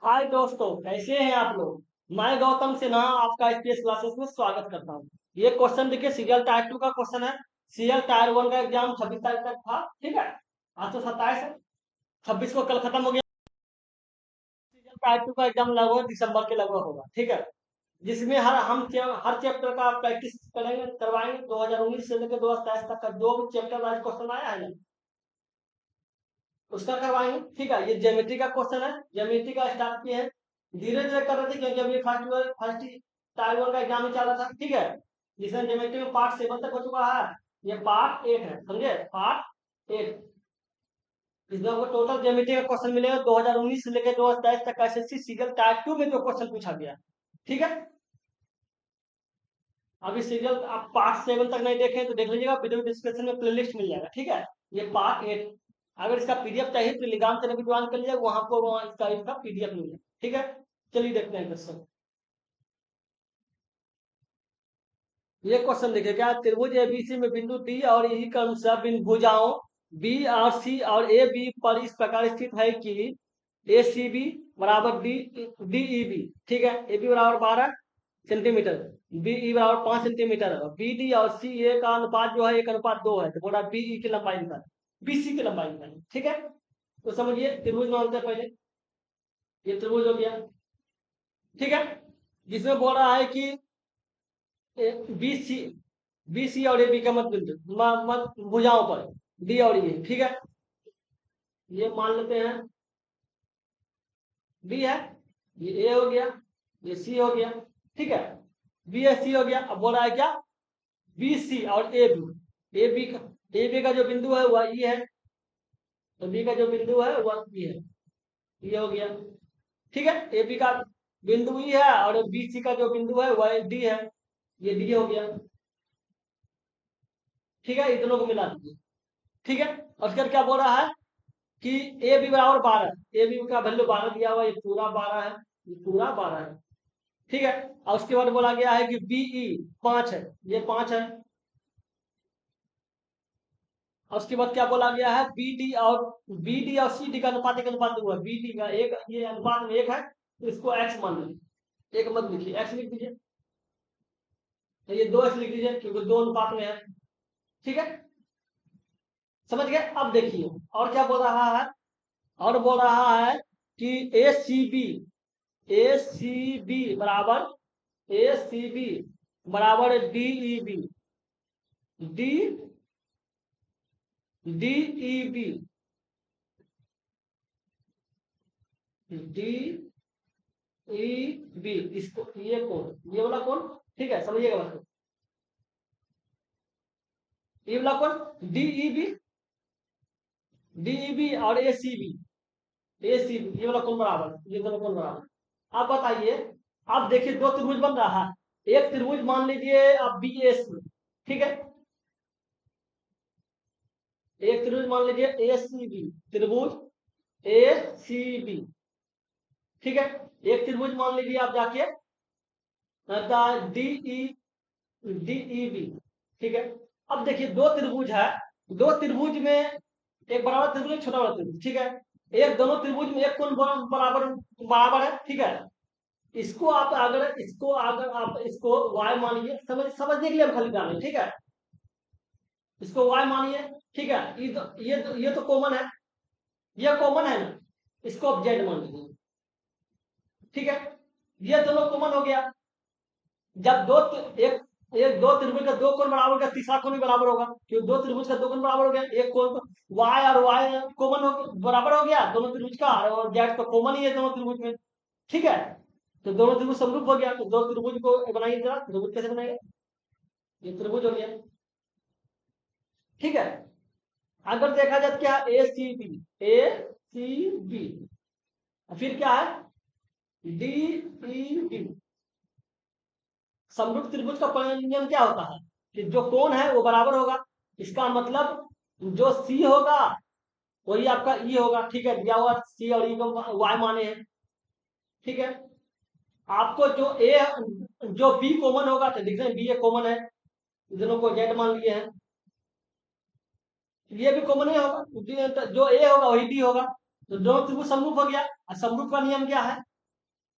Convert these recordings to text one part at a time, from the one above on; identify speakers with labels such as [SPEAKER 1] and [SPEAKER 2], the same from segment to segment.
[SPEAKER 1] हाय दोस्तों, कैसे हैं आप लोग। मैं गौतम सिन्हा आपका स्पेस क्लासेस में स्वागत करता हूँ। ये क्वेश्चन देखिए, सीरियल टायर 2 का क्वेश्चन है। सीरियल टायर 1 का एग्जाम 26 तारीख तक था, ठीक है। आज तो 27 है, 26 को कल खत्म हो गया। सीरियल टायर 2 का एग्जाम लगभग दिसंबर के लगभग होगा, ठीक है। जिसमें हर चैप्टर का प्रैक्टिस करेंगे, करवाएंगे। 2019 से लेकर 2027 तक का जो भी चैप्टर वाइज क्वेश्चन आया है ना, उसका करवाएंगे, ठीक है। ये ज्योमेट्री का क्वेश्चन है, ज्योमेट्री का स्टार्ट किए हैं। धीरे धीरे कर रहे थे क्योंकि अभी फर्स्ट टाइम वन का एग्जाम ही चल रहा था, ठीक है। जिसमें ज्योमेट्री में पार्ट 7 तक हो चुका है। ये पार्ट 8 है, समझे, पार्ट 8। इसमें आपको टोटल ज्योमेट्री का क्वेश्चन मिलेगा 2019 से लेकर 2027 तक का एसएससी सीरियल टाइप 2 में जो क्वेश्चन पूछा गया, ठीक है। अभी सीरियल आप पार्ट 7 तक नहीं देखें तो देख लीजिएगा, वीडियो डिस्क्रिप्शन में प्लेलिस्ट मिल जाएगा, ठीक है। ये पार्ट 8। अगर इसका पीडीएफ चाहिए तो टेलीग्राम चैनल भी ज्वाइन कर लीजिए, वहां को वहां इसका पीडीएफ मिल जाए, ठीक है। चलिए देखते हैं क्वेश्चन। ये क्वेश्चन देखिए, क्या त्रिभुज एबीसी में बिंदु डी और ई का अनुसार बिंदु भुजाओं बी और सी और ए बी पर इस प्रकार स्थित है कि ए सी बी बराबर डी डी ई बी, ठीक है। ए बी बराबर 12 सेंटीमीटर, बी ई बराबर 5 सेंटीमीटर, बी डी और सी ए का अनुपात जो है 1:2 है, तो बोला बी ई की लंबाई निकाल, बी सी की लंबाई निकाल, ठीक है। तो समझिए त्रिभुज मानते हैं पहले। ये त्रिभुज हो गया, ठीक है। जिसमें बोल रहा है कि बी सी, बी सी और ए बी का मत बिंदु मत भुजाओं पर डी और ए, ठीक है। ये मान लेते हैं बी है, ये ए हो गया, ये सी हो गया, ठीक है। बी ए सी हो गया। अब बोल रहा है क्या, बी सी और ए बी, ए बी का जो बिंदु है वह ई है, तो बी का जो बिंदु है वह ई है, ये हो गया, ठीक है। ए बी का बिंदु ई है और बी सी का जो बिंदु है वह डी है, ये डी हो गया, ठीक है। इन दोनों को मिला दीजिए, ठीक है। और फिर क्या बोल रहा है कि ए बी बराबर 12, ए बी का वैल्यू 12 दिया हुआ, ये पूरा 12 है, ये पूरा 12 है, ठीक है। और उसके बाद बोला गया है कि बीई 5 है, ये 5 है। और उसके बाद क्या बोला गया है, बी डी और सी डी का अनुपात एक अनुपात हुआ, बी डी का एक, ये अनुपात में एक है, तो इसको एक्स मान लीजिए, एक मत लिखिए, एक्स लिख दीजिए, तो ये 2x लिख दीजिए क्योंकि दो अनुपात में है, ठीक है। समझ गए। अब देखिए और क्या बोल रहा है, और बोल रहा है कि ए सी बी बराबर, ए सी बी बराबर D E B, D D E B, D E B, इसको ये कौन, ये वाला कौन, ठीक है, समझिएगा बात को। ये वाला कौन, D E B, D E B और A C B, A C B, ये वाला कौन बराबर, ये दोनों कौन बराबर। अब बताइए, अब देखिए दो त्रिभुज बन रहा है। एक त्रिभुज मान लीजिए अब बी एस, ठीक है। एक त्रिभुज मान लीजिए ए सी बी, त्रिभुज ए सी बी, ठीक है। एक त्रिभुज मान लीजिए आप जाके डी ई बी, ठीक है। अब देखिए दो त्रिभुज है, दो त्रिभुज में एक बराबर त्रिभुज एक छोटा बड़ा त्रिभुज, ठीक है। एक दोनों त्रिभुज में एक कोण बराबर बराबर है, ठीक है। इसको अगर आप इसको y मानिए, समझने के लिए हम खाली डालें, ठीक है। इसको y मानिए, ठीक है। ये तो कॉमन है, ये कॉमन है ना, इसको आप z मान लीजिए, ठीक है। ये दोनों कॉमन हो गया। जब एक एक दो त्रिभुज का दो कोण बराबर का तीसरा कोण भी बराबर होगा, क्योंकि दो त्रिभुज का दो कोण बराबर हो गया, एक कोण y और y कॉमन हो बराबर हो गया दोनों त्रिभुज का, और z तो कॉमन ही है दोनों त्रिभुज में, ठीक है। तो दोनों त्रिभुज समरूप हो गया, तो दो त्रिभुज को बनाइए जरा, त्रिभुज कैसे बनाएंगे, ये त्रिभुज हो गया, ठीक है। अगर देखा जाए क्या, ए सी बी, फिर क्या है, डी ई बी। समरूप त्रिभुज का नियम क्या होता है कि जो कोण है वो बराबर होगा, इसका मतलब जो सी होगा वही आपका ई होगा, ठीक है। दिया हुआ सी और ई को वाई माने हैं, ठीक है। आपको जो बी कॉमन होगा तो देख रहे हैं बी ए कॉमन है, दोनों को जेड मान लिए हैं, ये भी कॉमन ही होगा, जो ए होगा वही डी होगा, तो दोनों त्रिभुज समरूप हो गया। और समरूप का नियम क्या है,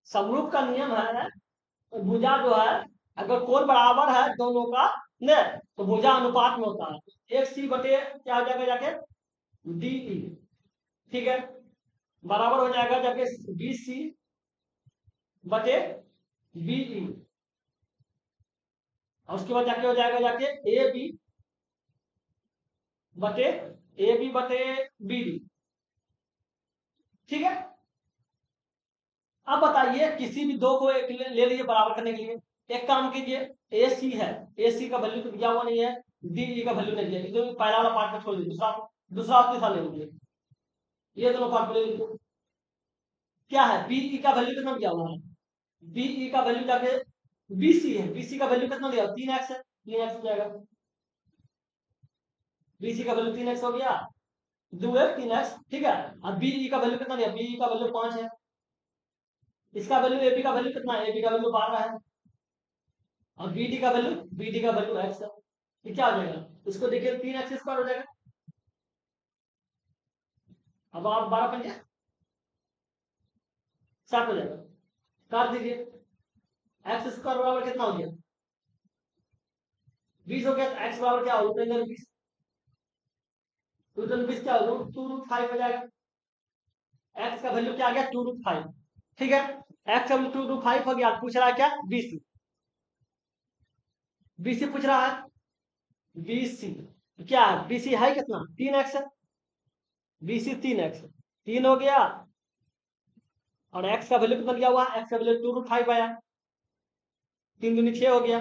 [SPEAKER 1] समरूप का नियम है, भुजा जो है अगर कोण बराबर है दोनों का ने, तो भुजा अनुपात में होता है। एक सी बटे क्या हो जाएगा जाके डी ई, ठीक है, बराबर हो जाएगा जाके बी सी बटे बी ई, और उसके बाद जाके हो जाएगा जाके ए बी बटे बी डी, ठीक है। अब बताइए किसी भी दो को एक ले लीजिए बराबर करने के लिए, एक काम कीजिए, ए सी है, ए सी का वैल्यू तो दिया हुआ नहीं है, डी ई का वैल्यू नहीं दिया, तो पहला वाला पार्ट में छोड़ दीजिए, दूसरा दूसरा और तीसरा ले लीजिए, ये दोनों पार्ट ले लीजिए। क्या है बीई का वैल्यू कितना दिया हुआ है, बीई का वैल्यू जाके बीसी है, बीसी का वैल्यू कितना दिया 3x है, 3x हो जाएगा, बीसी का वैल्यू 3x हो गया, 2x 3x, ठीक है। अब बीई का वैल्यू कितना दिया, बीई का वैल्यू 5 है, इसका वैल्यू एबी का वैल्यू कितना है, एबी का वैल्यू 12 है, और बीडी का वैल्यू x है, ये क्या हो जाएगा, इसको देखिए 3x² हो जाएगा। अब आप 12 पंजे 60 हो जाएगा, काट दीजिए, x² बराबर कितना हो गया 20 हो गया, तो x बराबर क्या हो 20, 20 क्या हो 2√5 हो जाएगा, x का वैल्यू क्या आ गया 2√5, ठीक है। x का वैल्यू 2√5 हो गया, पूछ रहा है क्या बीसी, बीसी पूछ रहा है, बीसी क्या है, बीसी है कितना 3x है, बीसी 3x 3 हो गया, और x का वैल्यू कितना दिया हुआ है, x का वैल्यू 2√5 आया, 3 दूनी 6 हो गया,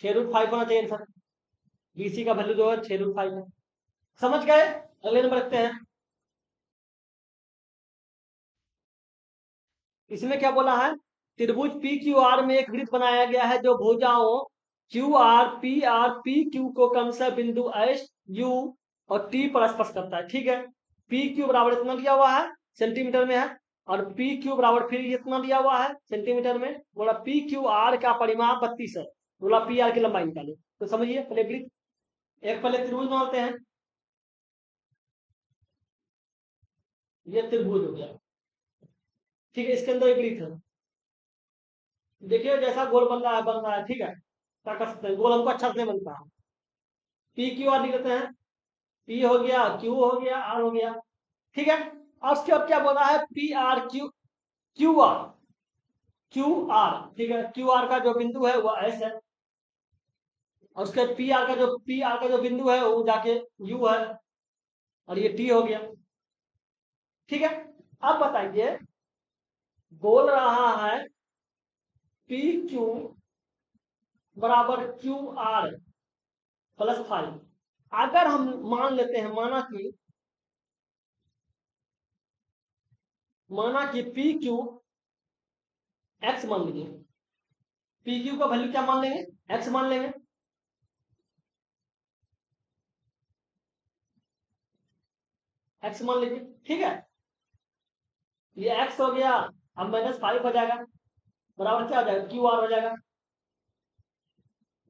[SPEAKER 1] 6√5 होना चाहिए सर, बीसी का वैल्यू जो है 6√5 है। समझ गए, अगले नंबर रखते हैं। इसमें क्या बोला है, त्रिभुज पी क्यू आर में एक वृत्त बनाया गया है जो भुजाओं क्यू आर पी क्यू को क्रमशः बिंदु एस यू और टी पर स्पर्श करता है, ठीक है। पी क्यू बराबर इतना दिया हुआ है सेंटीमीटर में है, और पी क्यू बराबर फिर इतना दिया हुआ है सेंटीमीटर में, बोला पी क्यू आर का परिमाप 32 है, बोला पी आर की लंबाई निकाले, तो समझिए पहले वृत्त, एक पहले त्रिभुज बनाते हैं, ये त्रिभुज हो गया, ठीक है, इसके अंदर एक वृत्त है, देखिए जैसा गोल बन रहा है, ठीक है, क्या कर सकते हैं, गोल हमको अच्छा से नहीं बनता है, पी क्यू आर लिख लेते हैं, पी हो गया, क्यू हो गया, आर हो गया, ठीक है। और उसके बाद क्या बोला है P R Q, Q R, ठीक है, क्यू आर का जो बिंदु है वो एस है, और उसके पी आर का जो बिंदु है वो जाके यू है, और ये टी हो गया, ठीक है। अब बताइए बोल रहा है पी क्यू बराबर क्यू आर प्लस 5, अगर हम मान लेते हैं, माना कि पी क्यू एक्स मान लीजिए, पी क्यू का वैल्यू क्या मान लेंगे, एक्स मान लेंगे, एक्स मान लीजिए, ठीक है, ये एक्स हो गया, अब -5 हो जाएगा, बराबर क्या हो जाएगा क्यू आर हो जाएगा,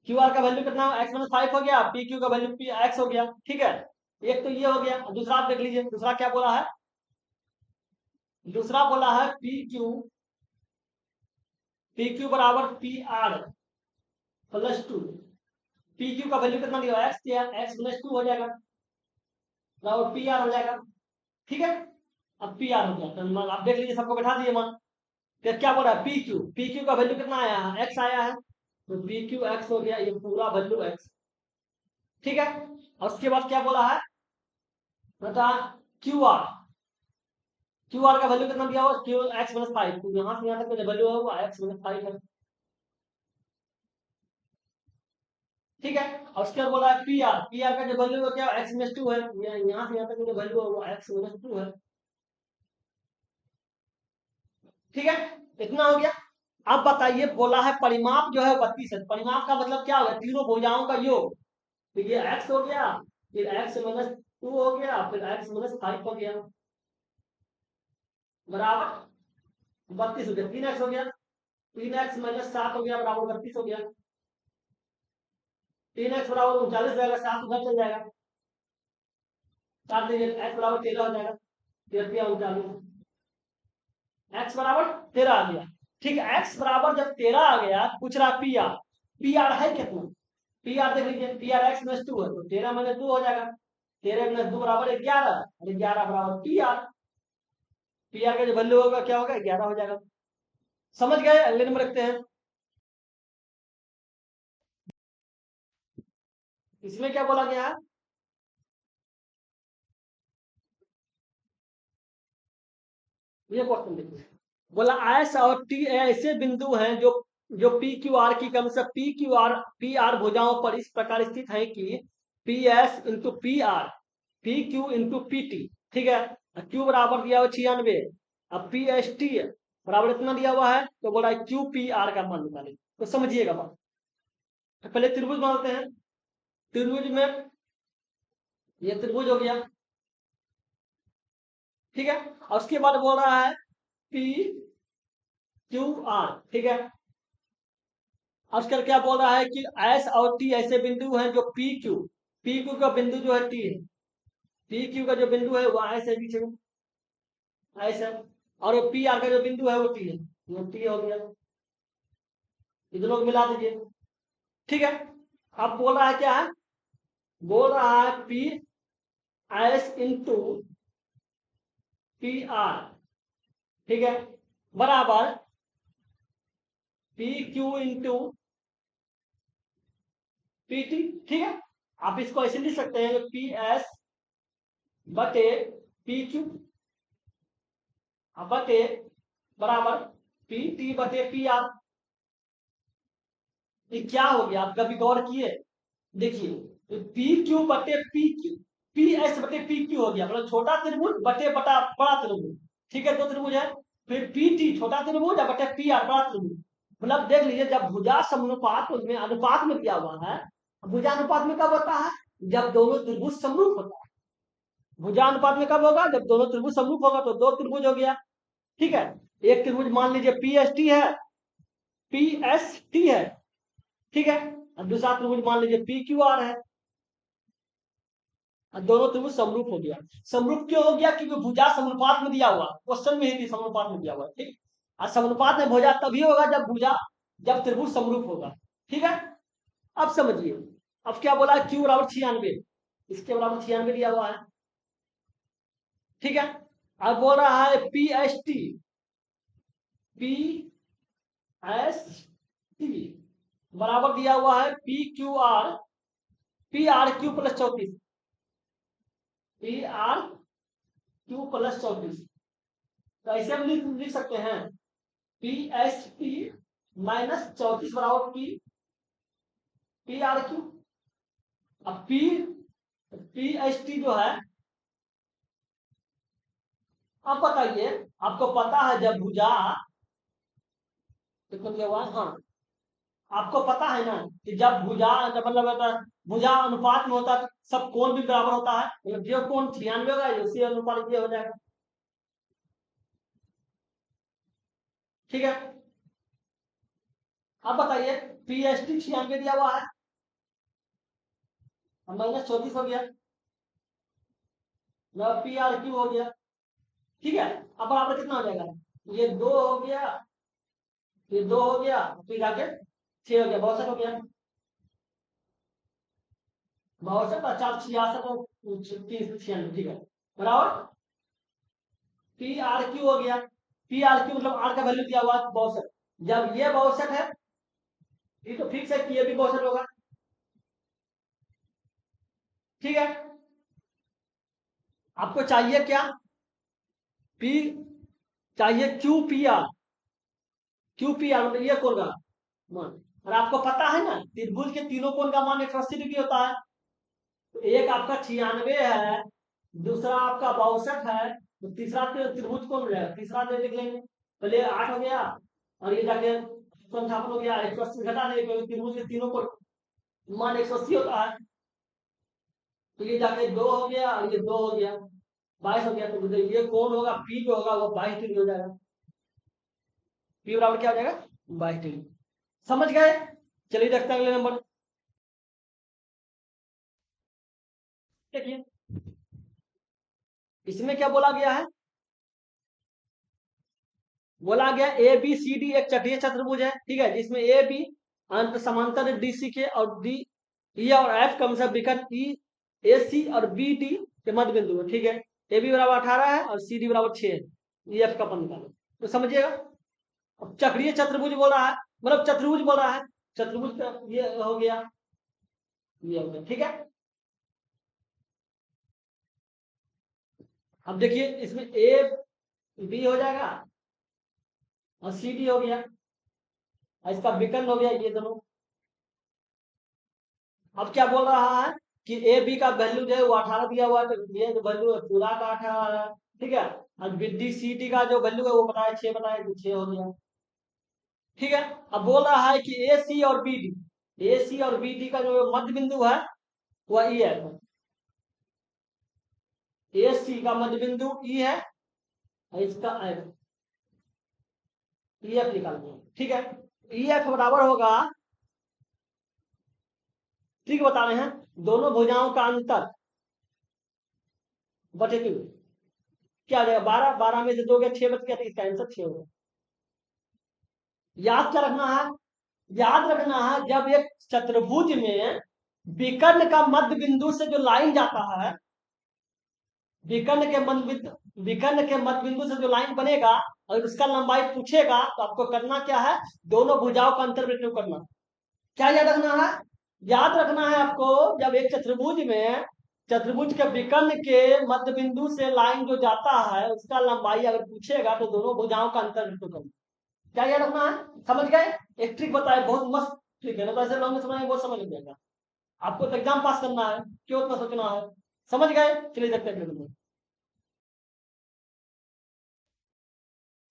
[SPEAKER 1] क्यू आर का वैल्यू कितना एक्स -5 हो गया, पी क्यू का वैल्यू पी एक्स हो गया, ठीक है। एक तो ये हो गया, दूसरा आप देख लीजिए, दूसरा क्या बोला है, दूसरा बोला है पी क्यू बराबर P R plus 2, P Q का वैल्यू कितना दिया एक्स दिया, एक्स -2 हो जाएगा, बराबर पी आर हो जाएगा, ठीक है। अब पी आर हो गया, तो आप देख लीजिए, सबको बैठा दिए मान, फिर क्या बोल रहा है पी क्यू का वैल्यू कितना आया है, एक्स आया है, तो पी क्यू एक्स हो गया, ये पूरा वैल्यू एक्स, ठीक है। और उसके बाद क्या बोला है बता क्यू आर, क्यू आर का वैल्यू कितना दिया हुआ क्यू एक्स -5, तो यहाँ से यहाँ तक जो वैल्यू है वो एक्स -5 है, ठीक है। और उसके बाद बोला है पी आर का जो वैल्यू है क्या एक्स -2 है, यहाँ से यहाँ तक जो वैल्यू है वो एक्स -2 है, ठीक है, इतना हो गया। अब बताइए बोला है परिमाप जो है 32 है, परिमाप का मतलब क्या होगा, तीनों भुजाओं का योग, तो ये एक्स हो गया, फिर एक्स -2 हो गया, फिर एक्स -5 हो गया, बराबर 32 हो गया, 3x हो गया, 3x -7 हो गया, बराबर 32 हो गया, 3x बराबर 39 हो जाएगा, 7 उधर चल जाएगा, 7 दीजिए x बराबर 13 हो जाएगा, 13 39, x बराबर 13 आ गया, ठीक है, एक्स बराबर जब 13 आ गया तो पूछ रहा पी आर है कितना? पी आर देख लीजिए, पी आर एक्स माइनस 2 है तो 13 माइनस 2 हो जाएगा, 13 माइनस 2 बराबर 11 और 11 बराबर पी आर का जो वैल्यू होगा क्या होगा? 11 हो जाएगा। समझ गए? अगले नंबर रखते हैं। इसमें क्या बोला गया है? ये क्वेश्चन देखिए, बोला एस और टी ऐसे बिंदु हैं जो जो पी क्यू आर की क्रम से पी आर भुजाओं पर इस प्रकार स्थित है कि P S into P Q into P T. ठीक है, क्यू बराबर दिया हुआ 96, अब पी एस टी बराबर इतना दिया हुआ है तो बोला क्यू पी आर का मान निकालें। तो समझिएगा बात, तो पहले त्रिभुज बनाते हैं। त्रिभुज में ये त्रिभुज हो गया, ठीक है, और उसके बाद बोल रहा है पी क्यू आर। ठीक है, आजकल क्या बोल रहा है कि एस और टी ऐसे बिंदु हैं जो पी क्यू का बिंदु जो है टी है, पी क्यू का जो बिंदु है वो एस है, बीच में एस है, और पी आर का जो बिंदु है वो टी है, वो टी हो गया। ये दोनों को मिला दीजिए। ठीक है, अब बोल रहा है क्या है? बोल रहा है P S into P R, ठीक है, बराबर P Q into P T. ठीक है, आप इसको ऐसे लिख सकते हैं पी एस बटे पी क्यू बटे बराबर पी टी बटे पी आर। ये क्या हो गया? आप कभी गौर किए? देखिए, पी क्यू बटे पी क्यू, पी एस बटे पी क्यू हो गया, मतलब छोटा त्रिभुज बटे बटा बड़ा त्रिभुज। ठीक है, दो त्रिभुज है। फिर पी टी छोटा त्रिभुज बटे पी आर बड़ा त्रिभुज। मतलब देख लीजिए, जब भुजा समनुपात में अनुपात में दिया हुआ है, भुजा अनुपात में कब होता है? जब दोनों त्रिभुज समरूप होता है। भुजा अनुपात में कब होगा? जब दोनों त्रिभुज समरूप होगा, तो दो त्रिभुज हो गया। ठीक है, एक त्रिभुज मान लीजिए पी एस टी है, पी एस टी है, ठीक है, और दूसरा त्रिभुज मान लीजिए पी क्यू आर है, और दोनों त्रिभुज समरूप हो गया। समरूप क्यों हो गया? क्योंकि भुजा समानुपात में दिया हुआ, क्वेश्चन में ही समानुपात में दिया हुआ है। ठीक, और समानुपात में भुजा तभी होगा जब त्रिभुज समरूप होगा। ठीक है, अब समझिए, अब क्या बोला? क्यू बराबर 96, इसके बराबर 96 दिया हुआ है। ठीक है, अब बोल रहा है पी एस टी बराबर दिया हुआ है P R Q plus 34, P R Q plus 34। तो ऐसे हम लिख सकते हैं पी एस टी माइनस 34 बराबर पी आर क्यू। अब पी एस टी जो है, अब बताइए, आपको पता है जब भुजा, देखो क्या हुआ, हाँ, आपको पता है ना कि जब मतलब भुजा अनुपात में होता है तो सब कोण भी बराबर होता है, मतलब जो कोण 96 होगा उसी अनुपात ये हो जाएगा। ठीक है, अब बताइए, पी एस टी 96 दिया हुआ है, माइनस 34 हो गया, पी आर क्यू हो गया। ठीक है, अब बराबर कितना हो जाएगा? ये 2 हो गया, ये 2 हो गया, फिर आगे 6 हो गया, 62 हो गया, 62 और 4 66 और 96। ठीक है, बराबर पी आर क्यू हो गया। पी आर क्यू मतलब आर का वैल्यू दिया हुआ है 62, जब ये 62 है, ये तो फिक्स है कि ये भी 62 होगा। ठीक है, आपको चाहिए क्या? पी चाहिए क्यू पी आर मतलब ये कोण का मान। और आपको पता है ना त्रिभुज के तीनों कोण का मान 180 डिग्री होता है। तो एक आपका 96 है, दूसरा आपका 62 है, तो तीसरा त्रिभुज कौन हो जाएगा? तीसरा देख लेंगे, पहले 8 हो गया, और ये जाके 158 हो गया, 180 घटा देंगे क्योंकि त्रिभुज के तीनों को मान 180 होता है। तो ये जाके 2 हो गया और ये 2 हो गया, 22 हो गया, तो ये कौन होगा? पी जो होगा वो 22 डिग्री हो जाएगा। पी बराबर क्या हो जाएगा? 22 डिग्री। समझ गए? चलिए देखते हैं अगले नंबर। देखिए, इसमें क्या बोला गया है? बोला गया ए बी सी डी एक चक्रीय चतुर्भुज है, ठीक है, जिसमें ए बी अंत समांतर डीसी के और डी ई और एफ का मतलब विकर्ण ई ए सी और बी डी के मध्य बिंदु है, ठीक है। ए बी बराबर 18 है और सी डी बराबर 6 है, ई एफ का पद निकालो। तो समझिएगा, अब चक्रीय चतुर्भुज बोल रहा है, मतलब चतुर्भुज बोल रहा है, चतुर्भुज का ये हो गया, ये हो गया, ठीक है। अब देखिए इसमें ए बी हो जाएगा और सी डी हो गया, और इसका विकर्ण हो गया ये दोनों। अब क्या बोल रहा है कि ए बी का वैल्यू जो है वो 18 दिया हुआ है, तो ये जो वैल्यू है पूरा का 18 है, ठीक है। और डी सी डी का जो वैल्यू है वो बताया 6 बताया, तो 6 हो गया, ठीक है। अब बोल रहा है कि ए सी और बी डी, ए सी और बी डी का जो मध्य बिंदु है वह ई है, ए सी का मध्य बिंदु ई है और इसका ई एफ निकालना है, ठीक है। ई एफ बराबर होगा, ठीक बता रहे हैं, दोनों भुजाओं का अंतर बटे 2, क्या आ जाएगा 12, 12 में से 2 गया 6 बच गया, तो इसका आंसर 6 होगा। याद क्या रखना है, याद रखना है जब एक चतुर्भुज में विकर्ण का मध्य बिंदु से जो लाइन जाता है, विकर्ण के मध्य बिंदु से जो लाइन बनेगा, अगर उसका लंबाई पूछेगा तो आपको करना क्या है, दोनों भुजाओं का अंतर बिंदु करना। क्या याद रखना है, याद रखना है आपको, जब एक चतुर्भुज में चतुर्भुज के विकर्ण के मध्य बिंदु से लाइन जो जाता है उसका लंबाई अगर पूछेगा तो दोनों भुजाओं का अंतर बिंदु करना। क्या याद रखना है, समझ गए। एक ट्रिक बताए, बहुत मस्त ट्रिक है ना, तो ऐसे लॉन्ग समय में बहुत समझ लग जाएगा। आपको तो एग्जाम पास करना है, क्यों उतना सोचना है। समझ गए, चलिए देखते हैं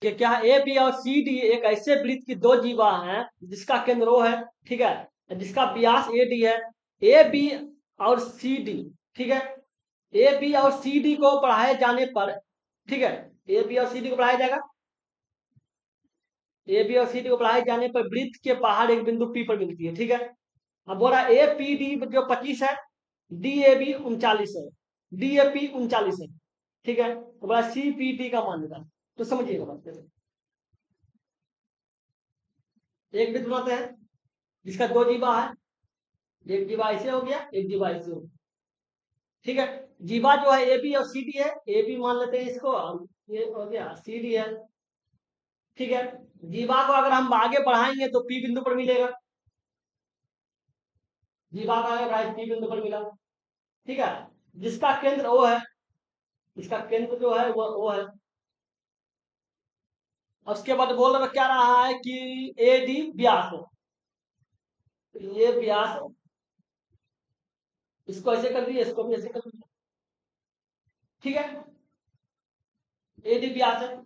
[SPEAKER 1] कि क्या ए बी और सी डी एक ऐसे वृत्त की दो जीवा हैं जिसका केंद्र O है, ठीक है, जिसका व्यास ए डी है। ए बी और सी डी, ठीक है, ए बी और सी डी को पढ़ाए जाने पर, ठीक है, ए बी और सी डी को पढ़ाया जाएगा, ए बी और सी डी को पढ़ाए जाने पर वृत्त के बाहर एक बिंदु पी पर मिलती है, ठीक है। अब बोला ए पी डी जो 25 है, डी ए बी 39 है, डी ए पी 39 है, ठीक है। तो बोला सी पी डी का मान निकाल। तो समझिएगा बात, एक वृत्त बनाते हैं जिसका दो जीवा है, एक जीवा ऐसे हो गया, एक जीवा ऐसे हो गया, ठीक है। जीवा जो है ए बी और सी डी है, ए बी मान लेते हैं इसको, ये हो गया सी डी है, ठीक है। जीवा को अगर हम आगे बढ़ाएंगे तो पी बिंदु पर मिलेगा, जीवा को आगे बढ़ाए पी बिंदु पर मिला, ठीक है। जिसका केंद्र ओ है, इसका केंद्र जो है वो ओ है। और उसके बाद बोल रहा क्या रहा है कि ए डी व्यास है, ये व्यास, इसको ऐसे कर दिया, इसको भी ऐसे कर दिया, ठीक है, ए डी व्यास है।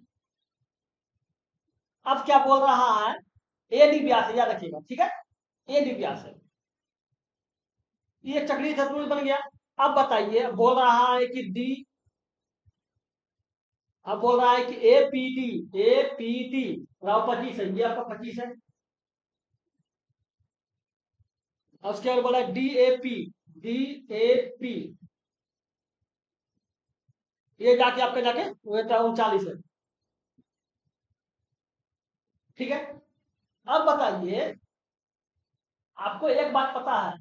[SPEAKER 1] अब क्या बोल रहा है, ए डी व्यास है, याद रखिएगा, ठीक है, ए डी व्यास है, ये चक्रीय चतुर्भुज बन गया। अब बताइए, बोल रहा है कि डी, अब बोल रहा है कि ए पी डी बराबर 25 है, ये आपका 25 है। और उसके बाद बोला डी ए पी, ये जाके आपका जाके 39 है, ठीक है। अब बताइए, आपको एक बात पता है,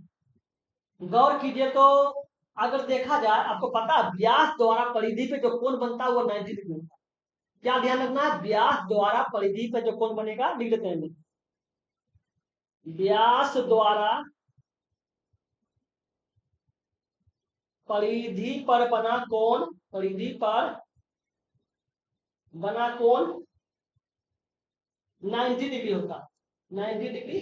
[SPEAKER 1] गौर कीजिए तो, अगर देखा जाए आपको पता है व्यास द्वारा परिधि पे जो कोण बनता है वो 90 डिग्री होता है। क्या ध्यान रखना है, व्यास द्वारा परिधि पे जो कोण बनेगा, लिख देते हैं, व्यास द्वारा परिधि पर बना कोण, परिधि पर बना कोण 90 डिग्री होता है, 90 डिग्री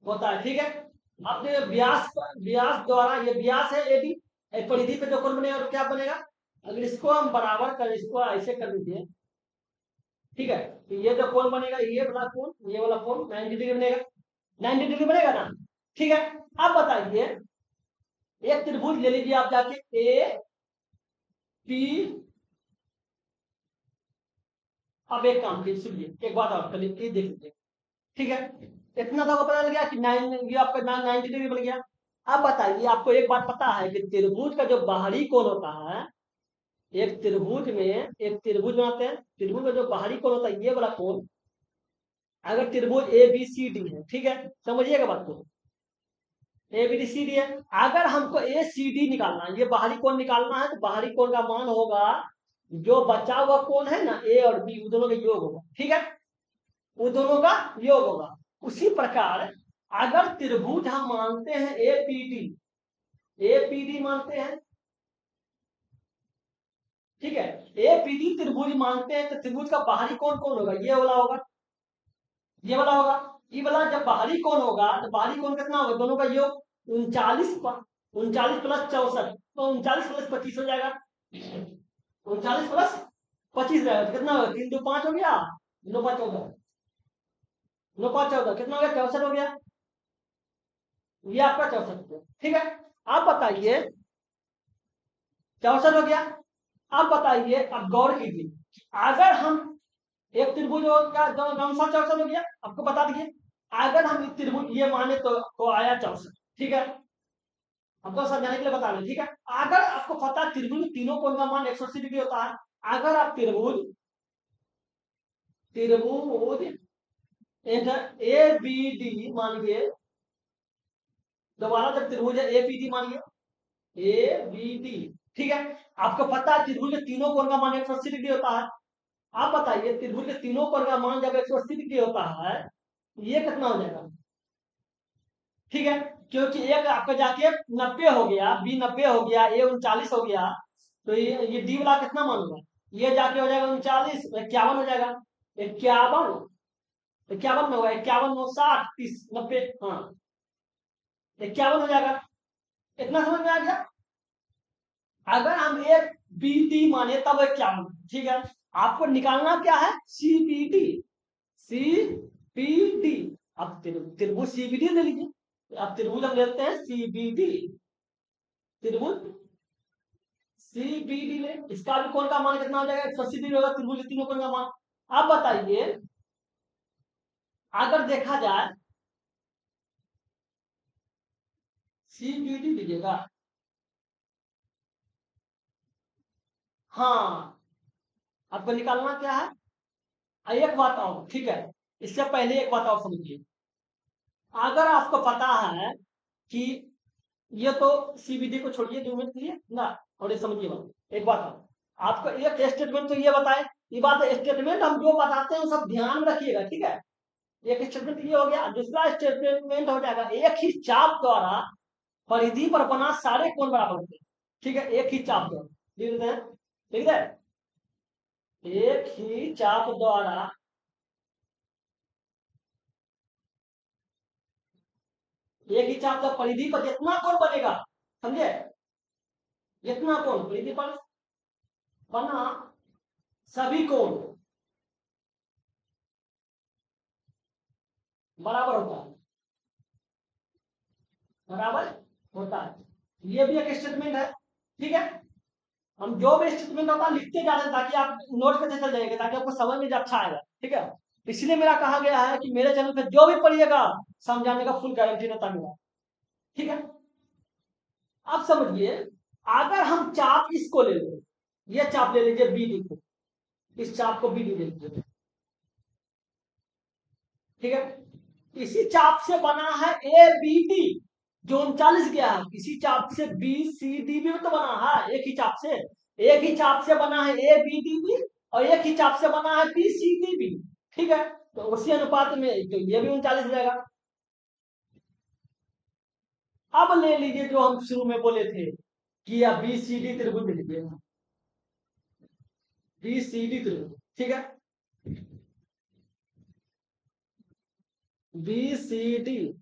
[SPEAKER 1] होता है, ठीक है। अब जो व्यास, व्यास द्वारा, ये व्यास है एडी, परिधि पे जो कोण बनेगा तो क्या बनेगा, अगर इसको हम बराबर कर, इसको ऐसे कर दीजिए, ठीक है, तो ये जो कोण बनेगा, ये वाला कोण, ये वाला कोण 90 डिग्री बनेगा, 90 डिग्री बनेगा ना, ठीक है। अब बताइए, एक त्रिभुज ले लीजिए आप जाके, ए पी, अब एक काम कीजिए, सुनिए एक बात और कर लीजिए, देख लीजिए, ठीक है। इतना तो पता लग गया कि ये आपका 90 डिग्री बन गया। अब बताइए, आपको एक बात पता है कि त्रिभुज का जो बाहरी कोण होता है, एक त्रिभुज में एक त्रिभुज बनाते हैं, त्रिभुज में जो बाहरी कोण होता है ये वाला कोण, अगर त्रिभुज ए बी सी डी है, ठीक है, समझिएगा बात को, ए बी सी डी है, अगर हमको ए सी डी निकालना है, ये बाहरी कोण निकालना है, तो बाहरी कोण का मान होगा जो बचा हुआ कोण है ना ए और बी, उन दोनों का योग होगा, ठीक है, उन दोनों का योग होगा। उसी प्रकार अगर त्रिभुज हम मानते हैं एपीडी मानते हैं, ठीक है, एपीडी त्रिभुज मानते हैं, तो त्रिभुज का बाहरी कोण कौन होगा, ये वाला होगा, ये वाला होगा, ये वाला जब बाहरी कोण होगा तो बाहरी कोण कितना होगा, दोनों का योग 39 तो 39 + 25 हो जाएगा, 39 + 25 रहेगा, तो कितना होगा, 3 2 5 हो गया, 9 5 14, 9 5 14 कितना हो गया, 64 हो गया, ये आपका 64, ठीक है। आप बताइए, 64 हो गया। अब बताइए, अब गौर कीजिए, अगर हम एक त्रिभुज का कौन सा 64 हो गया, आपको बता दिए, अगर हम त्रिभुज ये माने तो आया 64, ठीक है, हमको समझाने के लिए बता रहे, ठीक है। अगर आपको पता है त्रिभुज तीनों कोण का मान 180 डिग्री होता है, अगर आप त्रिभुज ए बी डी मानिए, दोबारा जब त्रिभुज ए बी डी मानिए ए बी डी, ठीक है, आपको पता है त्रिभुज के तीनों कोण का मान 180 डिग्री होता है। आप बताइए त्रिभुज के तीनों कोण का मान जब 180 डिग्री होता है, ये कितना हो जाएगा, ठीक है, क्योंकि एक आपका जाके 90 हो गया, बी 90 हो गया, ए 39 हो गया, तो ये डी वाला कितना मान होगा, ये जाके हो जाएगा 39, 51 हो जाएगा, 51, 51 में होगा, 51 9 60 30 90, हाँ 51 हो जाएगा। इतना समझ में आ गया। अगर हम ए बी डी माने तब 51, ठीक है, आपको निकालना क्या है, सीबीडी, सीबीडी, अब त्रिभुज सीबीडी ले लीजिए, अब त्रिभुज हम लेते हैं सीबीडी, त्रिभुज सीबीडी ले, इसका भी कोण का मान कितना हो जाएगा, 180 डिग्री होगा, त्रिभुज तीनों कोण का मान। अब बताइए, अगर देखा जाए, सीबीडी लीजिएगा, हाँ, आपको निकालना क्या है, एक बात और, ठीक है, इससे पहले एक बात और समझिए, अगर आपको पता है कि ये तो सीबीडी को छोड़िए 2 मिनट के लिए ना, और ये समझिए बात, एक बात और, आपको एक स्टेटमेंट तो ये बताए, ये बात स्टेटमेंट हम जो बताते हैं वो सब ध्यान में रखिएगा, ठीक है, एक स्टेटमेंट ये हो गया, दूसरा स्टेटमेंट हो जाएगा, एक ही चाप द्वारा परिधि पर बना सारे कोण बराबर होते हैं, ठीक है, एक ही चाप द्वारा, लिख देते हैं, ठीक है, एक ही चाप द्वारा एक ही चाप का परिधि पर जितना कोण बनेगा, समझे, जितना कोण परिधि पर बना सभी कोण बराबर होता है, बराबर होता है, ये भी एक स्टेटमेंट है, ठीक है। हम जो भी स्टेटमेंट होता है लिखते जा रहे हैं ताकि आप नोट करते चल जाएंगे, ताकि आपको समझ में अच्छा आएगा, ठीक है। इसलिए मेरा कहा गया है कि मेरे चैनल पे जो भी पढ़िएगा समझाने का फुल गारंटी रहता मेरा, ठीक है। अब समझिए, अगर हम चाप इसको ले लें, ये चाप ले लीजिए बी डी को, इस चाप को बी डी ले लीजिए, ठीक है, इसी चाप से बना है ए बी डी जो 39 गया है, इसी चाप से बी सी डी भी तो बना है, एक ही चाप से बना है ए बी डी भी, और एक ही चाप से बना है बी सी डी भी, ठीक है, तो उसी अनुपात में तो ये भी 39 हो जाएगा। अब ले लीजिए जो हम शुरू में बोले थे कि या बी सी डी त्रिभुज ले लीजिए, बी सी डी त्रिभुज, ठीक है, बी सी डी,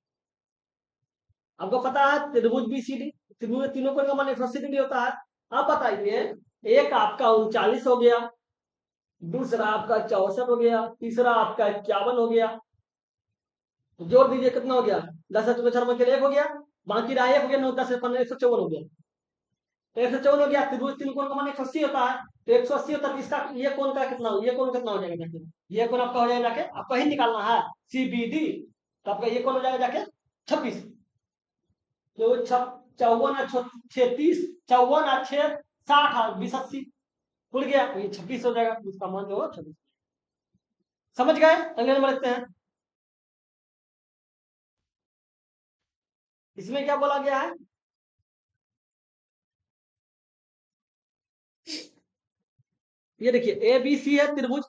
[SPEAKER 1] आपको पता है त्रिभुज बी सी डी, त्रिभुज तीनों कोण का मान 180 डिग्री होता है। अब बताइए, एक आपका 39 हो गया, दूसरा आपका 64 हो गया, तीसरा आपका 51 हो गया, जोड़ दीजिए कितना हो गया, 10 चौदह चार में एक हो गया, बाकी रहा एक हो गया, 9 10 15 154 हो गया, तो 154 हो गया, त्रिभुज तीन कोण का मान 180 होता है, तो 180 होता है, इसका ये कोण का कितना हो, ये कोण कितना हो जाएगा जाके, ये कोण आपका हो जाएगा जाके, आपको ही निकालना है सीबीडी, तो आपका ये कोण हो जाएगा जाके 26, तो 54 36 54 6 60 20 80, खुल गया, ये 26 हो जाएगा, इसका मान जो होगा 26। समझ गए? अगले नंबर लिखते हैं। इसमें क्या बोला गया है? ये देखिए ए बी सी है त्रिभुज,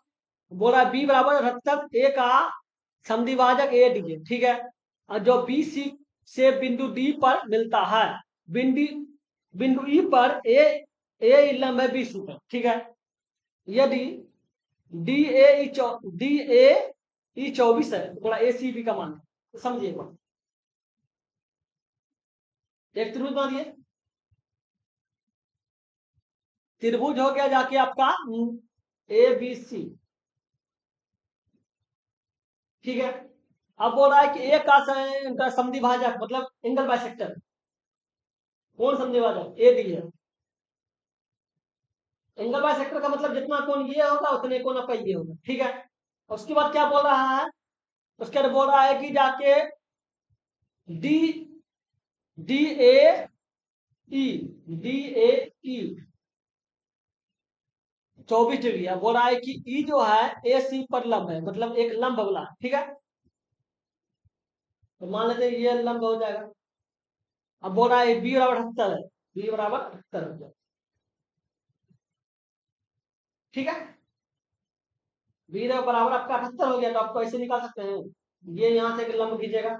[SPEAKER 1] बोला बी बराबर 78, ए का समद्विभाजक ए डी है, ठीक है। और जो बी सी से बिंदु डी पर मिलता है, बिंदु बिंदु ई पर ए लंब है 20 मीटर, ठीक है। यदि डी ए ई 24 है, तो थोड़ा ए सी बी का मान है, तो समझिए एक बार। एक त्रिभुज बना दिए, त्रिभुज हो गया जाके आपका ए बी सी, ठीक है। अब बोल रहा है कि ए का समद्विभाजक मतलब एंगल बाइसेक्टर, कौन समद्विभाजक? ए डी है। एंगल बाइसेक्टर का मतलब जितना कोण ये होगा उतने कोण आपका ये होगा, ठीक है। उसके बाद क्या बोल रहा है? उसके बाद बोल रहा है कि जाके D D A E D A E 24 degree है। बोल रहा है कि ई जो है ए सी पर लंब है, मतलब एक लंब बोला, ठीक है। तो मान लेते हैं ये लंब हो जाएगा। अब बोल रहा है बी बराबर 78 है, बी बराबर 78 हो जाए, ठीक है। बी बराबर आपका 78 हो गया, तो आपको ऐसे निकाल सकते हैं, ये यहां से एक लंब खींचेगा,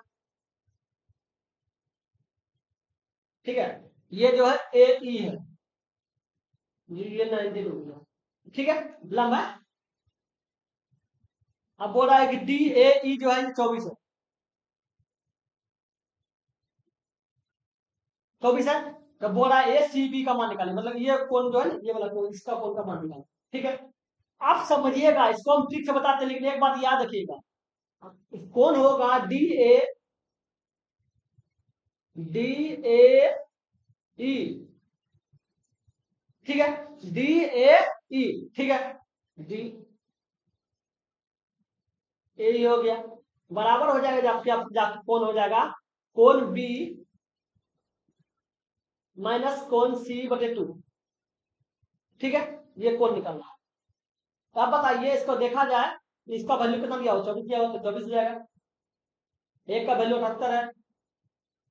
[SPEAKER 1] ठीक है। ये जो है ए ई है, ये 90 हो गया, ठीक है, लंब है। अब बोल रहा है कि डी ए ई जो है 24 है, 24 है। तो बोल रहा है ए सी बी का मान निकाले, मतलब ये कोण जो है ना, ये वाला कोण, इसका कोण का मान निकाले, ठीक है। आप समझिएगा, इसको हम ट्रिक से बताते हैं, लेकिन एक बात याद रखिएगा, कौन होगा डी ए ई, ठीक है, डी ए ई, ठीक है, डी ए हो गया, बराबर हो जाएगा जाके कौन हो जाएगा, कौन बी माइनस कौन सी बटे 2, ठीक है। ये कौन निकलना है। तो आप बताइए, इसको देखा जाए, इसका वैल्यू कितना दिया हो, 24 दिया हो, तो 24 हो जाएगा। एक का वैल्यू 78 है,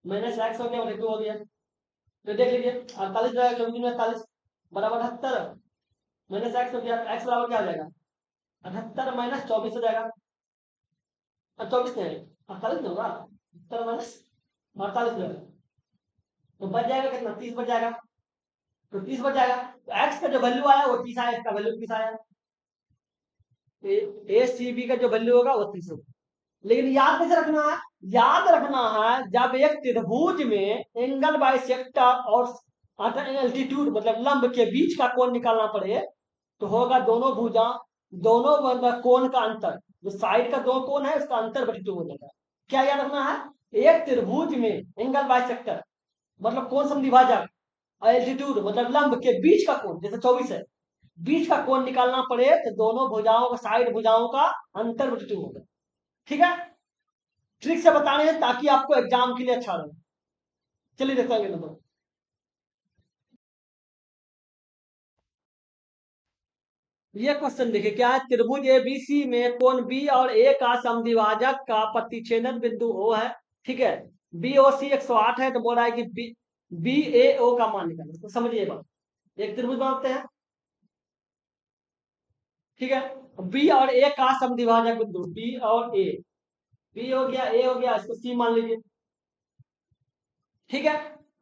[SPEAKER 1] माइनस एक्स हो गया बटे 2 हो गया, तो देख लीजिए 48 जो है 24 में 48 बराबर 78, माइनस एक्स हो गया, एक्स बराबर क्या हो जाएगा, 78 माइनस 24 हो जाएगा। 24 नहीं, 48 नहीं होगा, 78 माइनस 48 हो जाएगा, तो बच जाएगा कितना, 30 बच जाएगा। तो 30 बच जाएगा, तो एक्स का जो वैल्यू आया वो 30 आया, इसका वैल्यू 30 आया, ए सी बी का जो वैल्यू होगा वो 30 होगा। लेकिन याद कैसे रखना है? याद रखना है, जब एक त्रिभुज में एंगल बाइसेक्टर और एल्टीट्यूड मतलब लंब के बीच का कोण निकालना पड़े, तो होगा दोनों भुजा, दोनों कोण का अंतर, जो साइड का दो कोण है उसका अंतर बटे 2 हो जाएगा। क्या याद रखना है? एक त्रिभुज में एंगल बाइसेक्टर मतलब कोण समद्विभाजक, और एल्टीट्यूड मतलब लंब के बीच का कोण, जैसे 24 है, बीच का कोण निकालना पड़े तो दोनों भुजाओं का, साइड भुजाओं का अंतर बटे 2 होगा, ठीक है। ट्रिक से बताने हैं ताकि आपको एग्जाम के लिए अच्छा रहे। चलिए देखते हैं नंबर। ये क्वेश्चन देखिए क्या है, त्रिभुज एबीसी में कोण बी और ए का समद्विभाजक का प्रतिच्छेदन बिंदु ओ है, ठीक है। बी ओ सी 108 है, तो बोल रहा है कि बी ए ओ का मान निकालना, तो समझिए बात। एक त्रिभुज बनाते हैं, ठीक है। बी और ए का समद्विभाजक बिंदु बी और ए, बी हो गया, ए हो गया, इसको सी मान लीजिए, ठीक है।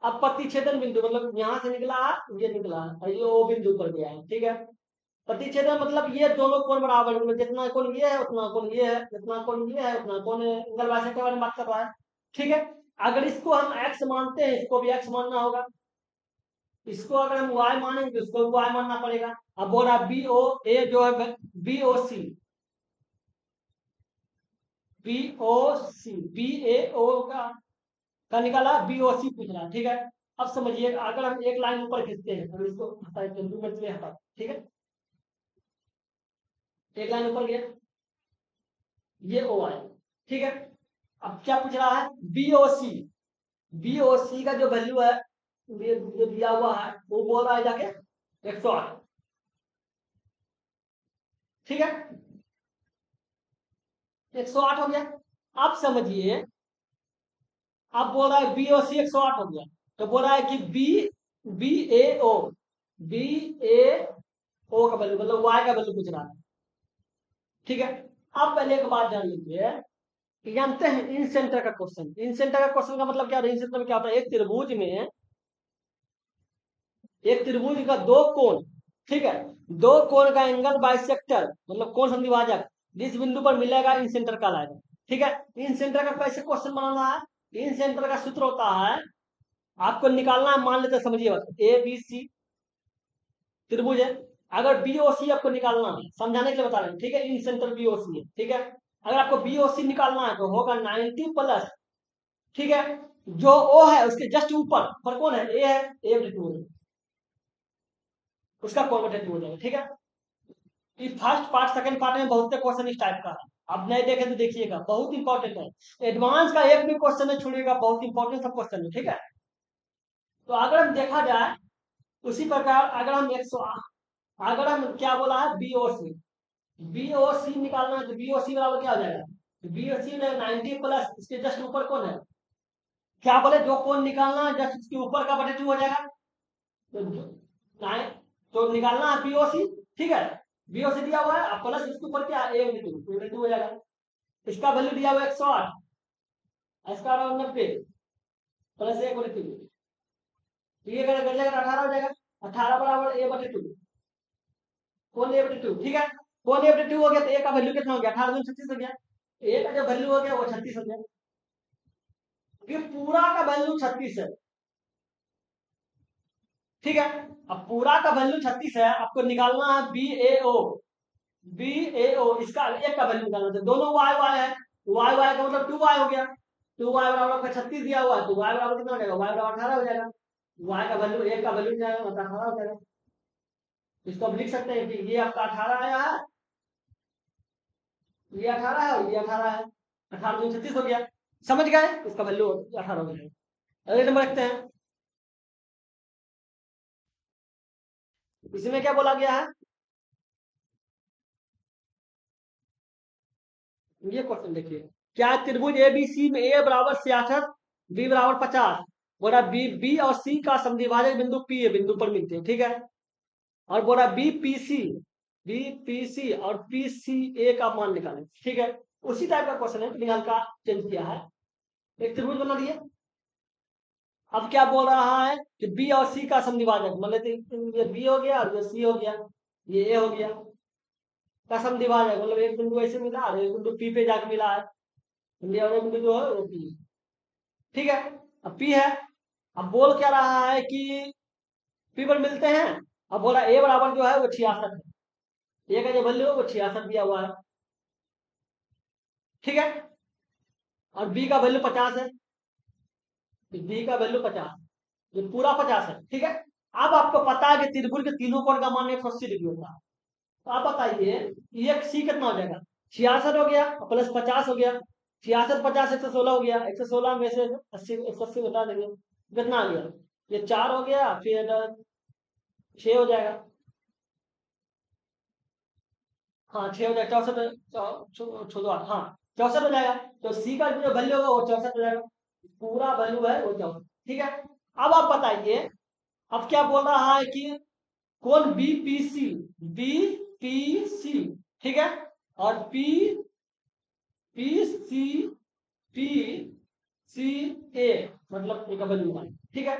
[SPEAKER 1] अब प्रतिच्छेदन बिंदु मतलब यहां से निकला है, ये निकला है, और ये ओ बिंदु पर गया है, ठीक है। प्रतिच्छेदन मतलब ये दोनों कोण बराबर, मतलब जितना कोण ये है उतना कोण ये है, जितना कोण ये है उतना कोण एंगल बाइसेक्टर के बारे में बात कर रहा है, ठीक है। अगर इसको हम एक्स मानते हैं, इसको भी एक्स मानना होगा, इसको अगर हम वाई मानेंगे तो इसको भी वाई मानना पड़ेगा। अब बोल रहा बी ओ ए जो है बी ओ सी, बी ओ सी, बी ए ओ का निकाला, बी ओ सी पूछ रहा, ठीक है। अब समझिए, अगर हम एक लाइन ऊपर खींचते हैं, तो इसको हटा बिंदु में से हटा, ठीक है, एक लाइन ऊपर गया, ये ओ आई, ठीक है। अब क्या पूछ रहा है, बी ओ सी, बी ओ सी का जो वैल्यू है ये दिया हुआ है, वो बोल रहा है जाके 108, ठीक है, 108 हो गया। अब समझिए, अब बोल रहा है बी और सी 108 हो गया, तो बोल रहा है कि बी बी ए ओ बी ए ओ का वैल्यू मतलब वाई का वैल्यू पूछ रहा है। ठीक है, अब पहले एक बात जान लीजिए कि जानते हैं इन सेंटर का क्वेश्चन, इन सेंटर का क्वेश्चन का मतलब क्या होता है, इन सेंटर में क्या होता है, एक त्रिभुज का दो कोण, ठीक है, दो कोण का एंगल बाइसेक्टर मतलब कोण संधिभाजक जिस बिंदु पर मिलेगा इन सेंटर का लाएगा। ठीक है, इन सेंटर का कैसे क्वेश्चन बनाना है, इन सेंटर का सूत्र होता है, आपको निकालना है, मान लेते समझिए, ए बी सी त्रिभुज है, अगर बी ओ सी आपको निकालना है, समझाने के लिए बता रहे हैं, ठीक है, इन सेंटर बी ओ सी है, ठीक है, अगर आपको बी ओ सी निकालना है तो होगा 90 प्लस, ठीक है, जो ओ है उसके जस्ट ऊपर पर कौन है, ए है, ए टू है, उसका कोण बटे टू हो जाएगा। ठीक है, ये फर्स्ट पार्ट सेकंड पार्ट में बहुत से क्वेश्चन इस टाइप का है, आप नहीं देखे तो देखिएगा, बहुत इंपॉर्टेंट है, एडवांस का एक भी क्वेश्चन नहीं छोड़िएगा, बहुत इंपॉर्टेंट सब क्वेश्चन है। ठीक है, तो अगर हम देखा जाए उसी प्रकार, अगर हम क्या बोला है बीओसी, बीओसी निकालना है तो बीओसी बराबर क्या हो जाएगा, बीओसी 90 प्लस इसके जस्ट ऊपर कौन है, क्या बोले जो कोण निकालना है जस्ट इसके ऊपर का बटे टू हो जाएगा, तो नाइन, तो निकालना है बीओसी। ठीक है, बीओसी दिया हुआ है, अब प्लस इसके ऊपर क्या ए टू टू हो जाएगा, इसका वैल्यू दिया हुआ है 108, इसका 90 प्लस एक बटे टू, ये कर जाएगा 18 हो जाएगा, 18 बराबर ए बटे टू, कौन ए बटे टू। ठीक है, कौन ए बटे टू हो गया तो ए का वैल्यू कितना हो गया, 18 36 हो गया, ए का जो वैल्यू हो गया वो 36 हो गया, ये पूरा का वैल्यू 36 है। ठीक है, अब पूरा का वैल्यू 36 है, आपको निकालना है बी ए ओ, बी ए ओ इसका एक का वैल्यू निकालना है, दोनों वाई वाई है, वाई वाई का मतलब 2 वाई हो गया, 2 वाई बराबर आपका 36 दिया हुआ है, तो वाई बराबर कितना हो जाएगा, वाई बराबर 18 हो जाएगा, वाई का वैल्यू एक का वैल्यू जाएगा मतलब 18 हो जाएगा, इसको हम लिख सकते हैं कि ये आपका 18 आया है, ये 18 है और ये 18 है, 18 36 हो गया, समझ गए, इसका वैल्यू 18 हो जाएगा। अगले नंबर रखते हैं, इसमें क्या बोला गया है, ये क्वेश्चन देखिए, क्या त्रिभुज एबीसी में ए बराबर 66, बी बराबर 50, बोला बी बी और सी का समद्विभाजक बिंदु पी है, बिंदु पर मिलते हैं। ठीक है, और बोला बी पी सी और पी सी ए का मान निकालें। ठीक है, उसी टाइप का क्वेश्चन है, लेकिन हल्का चेंज किया है, एक त्रिभुज बना दिए, अब क्या बोल रहा है कि बी और सी का समद्विभाजक मतलब ये बी हो गया और ये सी हो गया, ये ए हो गया, का समद्विभाजक मतलब एक बिंदु ऐसे मिला और एक बिंदु पी पे जाके मिला है, इंडिया में बिंदु जो है वो पी, ठीक है, अब पी है, अब बोल क्या रहा है कि पी पर मिलते हैं, अब बोला ए बराबर जो है वो 66 है, ए का जो वैल्यू है वो 66 दिया हुआ है। ठीक है, और बी का वैल्यू 50 है, बी का वैल्यू 50, ये पूरा 50 है। ठीक है, अब आपको पता है कि त्रिभुज के तीनों कोण का मान 180 डिग्री होता है, तो आप बताइए ये सी कितना हो जाएगा, 66 हो गया प्लस 50 हो गया, 66 50 116 हो गया, 116 में से 80 180 बता देंगे कितना आ गया, ये 4 हो गया, फिर 6 हो जाएगा, हाँ 6 हो जाएगा, 64 छोड़ो, हाँ 64 हो जाएगा, तो सी का जो वैल्यू होगा वो 64 हो जाएगा, पूरा वैल्यू है वो 64। ठीक है, अब आप बताइए, अब क्या बोल रहा है कि कौन बी पी सी, ठीक है, और P P C P C A मतलब एक वैल्यू वन। ठीक है,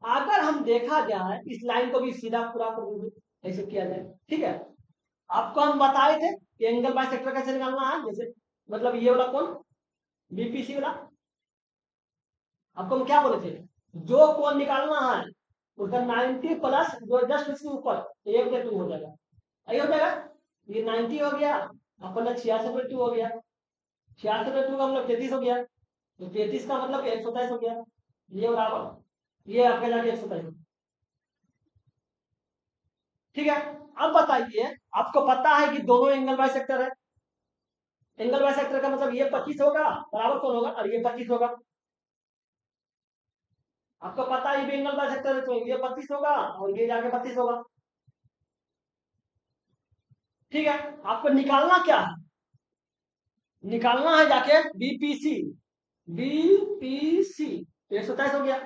[SPEAKER 1] अगर हम देखा जाए इस लाइन को भी सीधा पूरा कर ऐसे किया जाए। ठीक है, आपको हम बताए थे कि एंगल बाय सेक्टर कैसे निकालना है, जैसे मतलब ये वाला कौन बीपीसी वाला, आपको हम क्या बोले थे, जो कोण निकालना है उसका 90 प्लस जो जस्ट इसके ऊपर एक या टू हो जाएगा, यही हो जाएगा, ये 90 हो गया अपना 66/2 हो गया, 66/2 का मतलब 33 हो गया, तो 33 का मतलब 127 हो गया, ये बराबर ये आपका जाके 127। ठीक है, अब बताइए, आपको पता है कि दोनों एंगल बाय सेक्टर है, एंगल बाय सेक्टर का मतलब ये 25 होगा बराबर कौन होगा और ये 25 होगा, आपको पता है ये भी एंगल बाय सेक्टर है, तो ये 25 होगा और ये जाके 32 होगा। ठीक है, आपको निकालना क्या है? निकालना है जाके बीपीसी। बीपीसी 127 हो गया,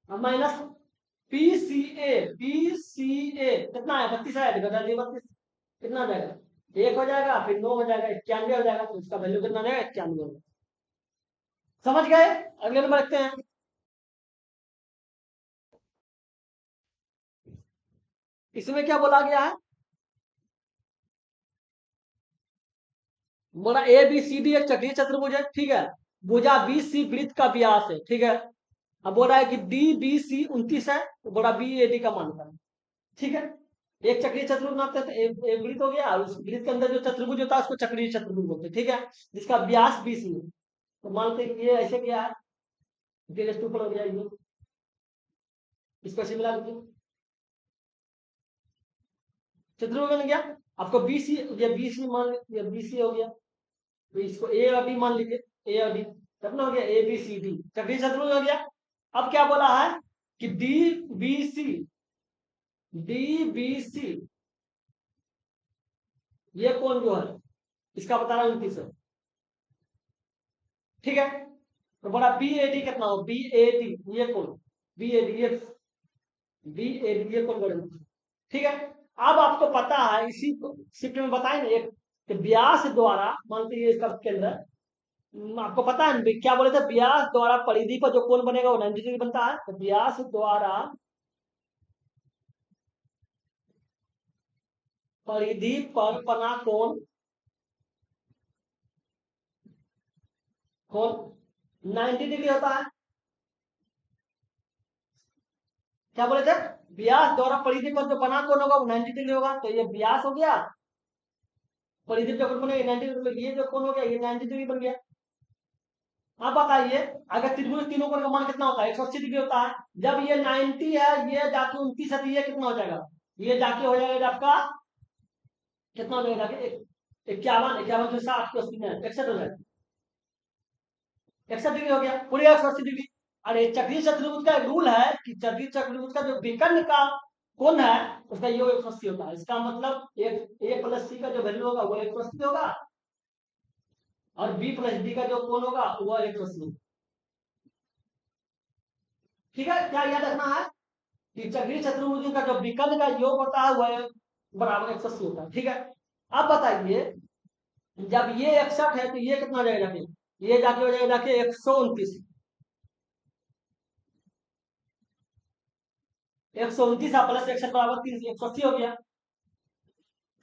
[SPEAKER 1] माइनस पीसीए। पीसीए कितना है? 32 है, घटा दिए 32, कितना हो जाएगा? 1 हो जाएगा, फिर 9 हो जाएगा, 91 हो जाएगा, तो इसका वैल्यू कितना हो जाएगा? 91 हो जाएगा। समझ गए? अगले नंबर रखते हैं। इसमें क्या बोला गया है? बोला ए बी सी डी एक चक्रीय चतुर्भुज है, ठीक है। भुजा बी सी वृत्त का व्यास है, ठीक है। अब बोल रहा है कि डी बी सी 29 है, तो बोला बी ए डी का मान करें, ठीक है। एक चक्रीय चतुर्भुज बनाते हैं, तो एक वृत्त हो गया, और उस वृत्त के अंदर जो चतुर्भुज होता है उसको चक्रीय चतुर्भुज बोलते हैं, ठीक है, जिसका व्यास 20 है। तो मानते हैं कि ये ऐसे क्या है, डेल ऊपर हो गया ये, इसको ऐसे मिला दीजिए, चतुर्भुज बन गया। आपको बीसी, ये बीसी मान, ये बीसी हो गया, तो इसको ए और डी मान लीजिए, ए और डी, तब ना हो गया ए बी सी डी, चक्रीय चतुर्भुज हो गया। अब क्या बोला है कि D B C, D B C ये कौन जो है, इसका बता रहा हूं 29 है, ठीक है। तो बड़ा बी ए डी कितना हो? बी ए डी ये कौन, बी ए डी ये, बी ए डी ये कौन बड़े, ठीक है। अब आपको पता है, इसी शिफ्ट में बताए ना एक, कि व्यास द्वारा, मानते हैं इसका केंद्र, आपको पता है ना, क्या बोले थे, व्यास द्वारा परिधि पर जो कोण बनेगा वो 90 डिग्री बनता है, तो व्यास द्वारा परिधि पर बना कोण, कोण 90 डिग्री होता है। क्या बोले थे? व्यास द्वारा परिधि पर जो बना कोण होगा वो 90 डिग्री होगा, तो ये व्यास हो गया, परिधि पर कोण बनेगा 90 डिग्री, ये जो कोण हो गया ये 90 डिग्री बन गया। आप बताइए, अगर त्रिभुज तीनों कोण का मान कितना होता है? 180 डिग्री होता है। जब ये 90 है, ये जाके 29 है, तो ये कितना हो जाएगा? ये जाके हो जाएगा आपका, कितना हो जाएगा? 51, 51 से 60 को 80 में 61 हो जाएगा, 61 डिग्री हो गया, पूरे 180 डिग्री। अरे चक्रीय चतुर्भुज का रूल है कि चक्रीय चतुर्भुज का जो विकर्ण का कोण है उसका योग 180 होता है। इसका मतलब एक ए प्लस सी का जो वैल्यू होगा वो 180 होगा, और बी प्लस डी का जो कोण होगा वो 180 होगा, ठीक है। क्या याद रखना है कि चक्रीय चतुर्भुज का जो विकर्ण का योग होता है वह बराबर 180 होता है, ठीक है। अब बताइए, जब ये 61 है तो ये कितना हो जाएगा जाके? ये जाके हो जाएगा जाके 129, 129 प्लस 61 बराबर 3, 180 हो गया,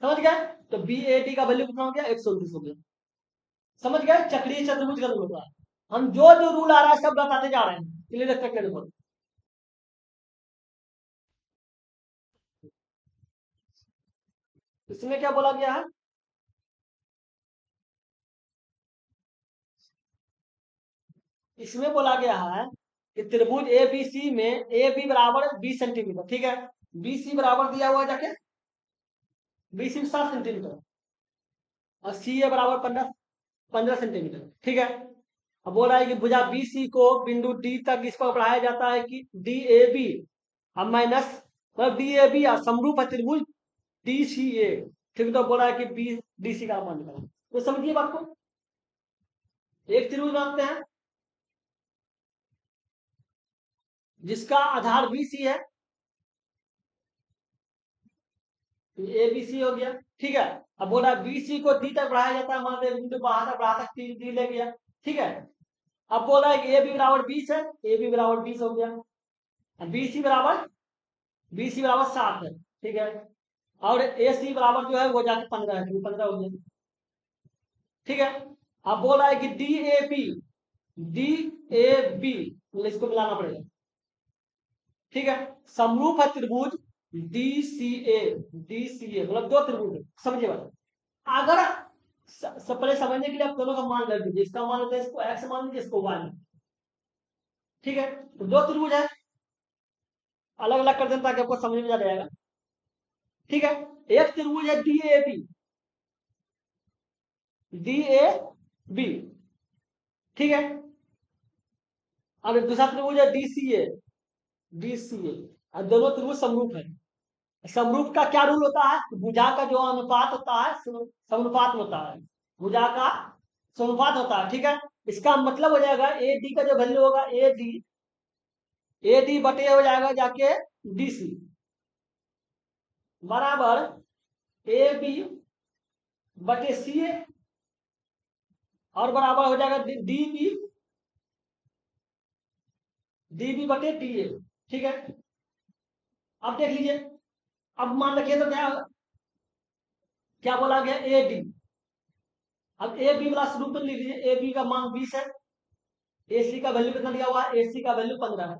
[SPEAKER 1] समझ गए? तो बी ए टी का वैल्यू कितना हो गया? 129 हो गया, समझ गए? चक्रीय चतुर्भुज का रूल होता है। हम जो जो रूल आ रहा है सब बताते जा रहे हैं, क्लियर रखते। इसमें क्या बोला गया है? इसमें बोला गया है कि त्रिभुज ए बी सी में ए बी बराबर 20 सेंटीमीटर, ठीक है। बी सी बराबर दिया हुआ है जाके, बी सी 7 सेंटीमीटर, और सी ए बराबर 15 सेंटीमीटर, ठीक है। अब बोल रहा है कि भुजा बी सी को बिंदु डी तक इस पर बढ़ाया जाता है कि डी ए बी, अब माइनस, मतलब डी ए बी समरूप है त्रिभुज डी सी ए, ठीक। तो बोला है कि बी डी सी का मान निकालना, तो समझिए बात को। एक त्रिभुज बनाते हैं जिसका आधार बी सी है, ए बी सी हो गया, ठीक है। अब बोला बी सी को डी तक बढ़ाया जाता है, मान लीजिए बिंदु बाहर तक बढ़ा सकती डी ले गया, ठीक है। अब बोल रहा है कि ए बी बराबर 20 है, ए बी बराबर 20 हो गया, बी सी बराबर, बी सी बराबर 7 है, ठीक है। और ए सी बराबर जो है वो जाके 15 है, 15 हो गया, ठीक है। अब बोल रहा है कि D A B, D A B, मतलब इसको मिलाना पड़ेगा, ठीक है। समरूप है त्रिभुज D C A, D C A मतलब दो त्रिभुज है, समझिए बात। अगर पहले समझने के लिए आप दोनों का मान रख दीजिए, इसका मान होता है, इसको एक्स मान लीजिए, इसको वाई, ठीक है। तो दो त्रिभुज है, अलग अलग कर दें ताकि आपको समझ में आ जाएगा, ठीक है। एक त्रिभुज है D A B, D A B, ठीक है। और दूसरा त्रिभुज है डी सी ए, डी सी ए, और दोनों त्रिभुज समरूप है, समरूप का क्या रूल होता है? भुजा का जो अनुपात होता है समानुपात में होता है। भुजा का समानुपात होता है, ठीक है। इसका मतलब हो जाएगा ए डी का जो वैल्यू होगा ए डी बटे हो जाएगा जाके डी सी बराबर ए बी बटे सी ए और बराबर हो जाएगा डी बी बटे डी ए, ठीक है। अब देख लीजिए, अब मान रखिए तो क्या क्या बोला गया ए डी। अब ए बी वाला स्वरूप लिख लीजिए, ए बी का मान 20 है, ए सी का वैल्यू कितना दिया हुआ है? ए सी का वैल्यू 15 है,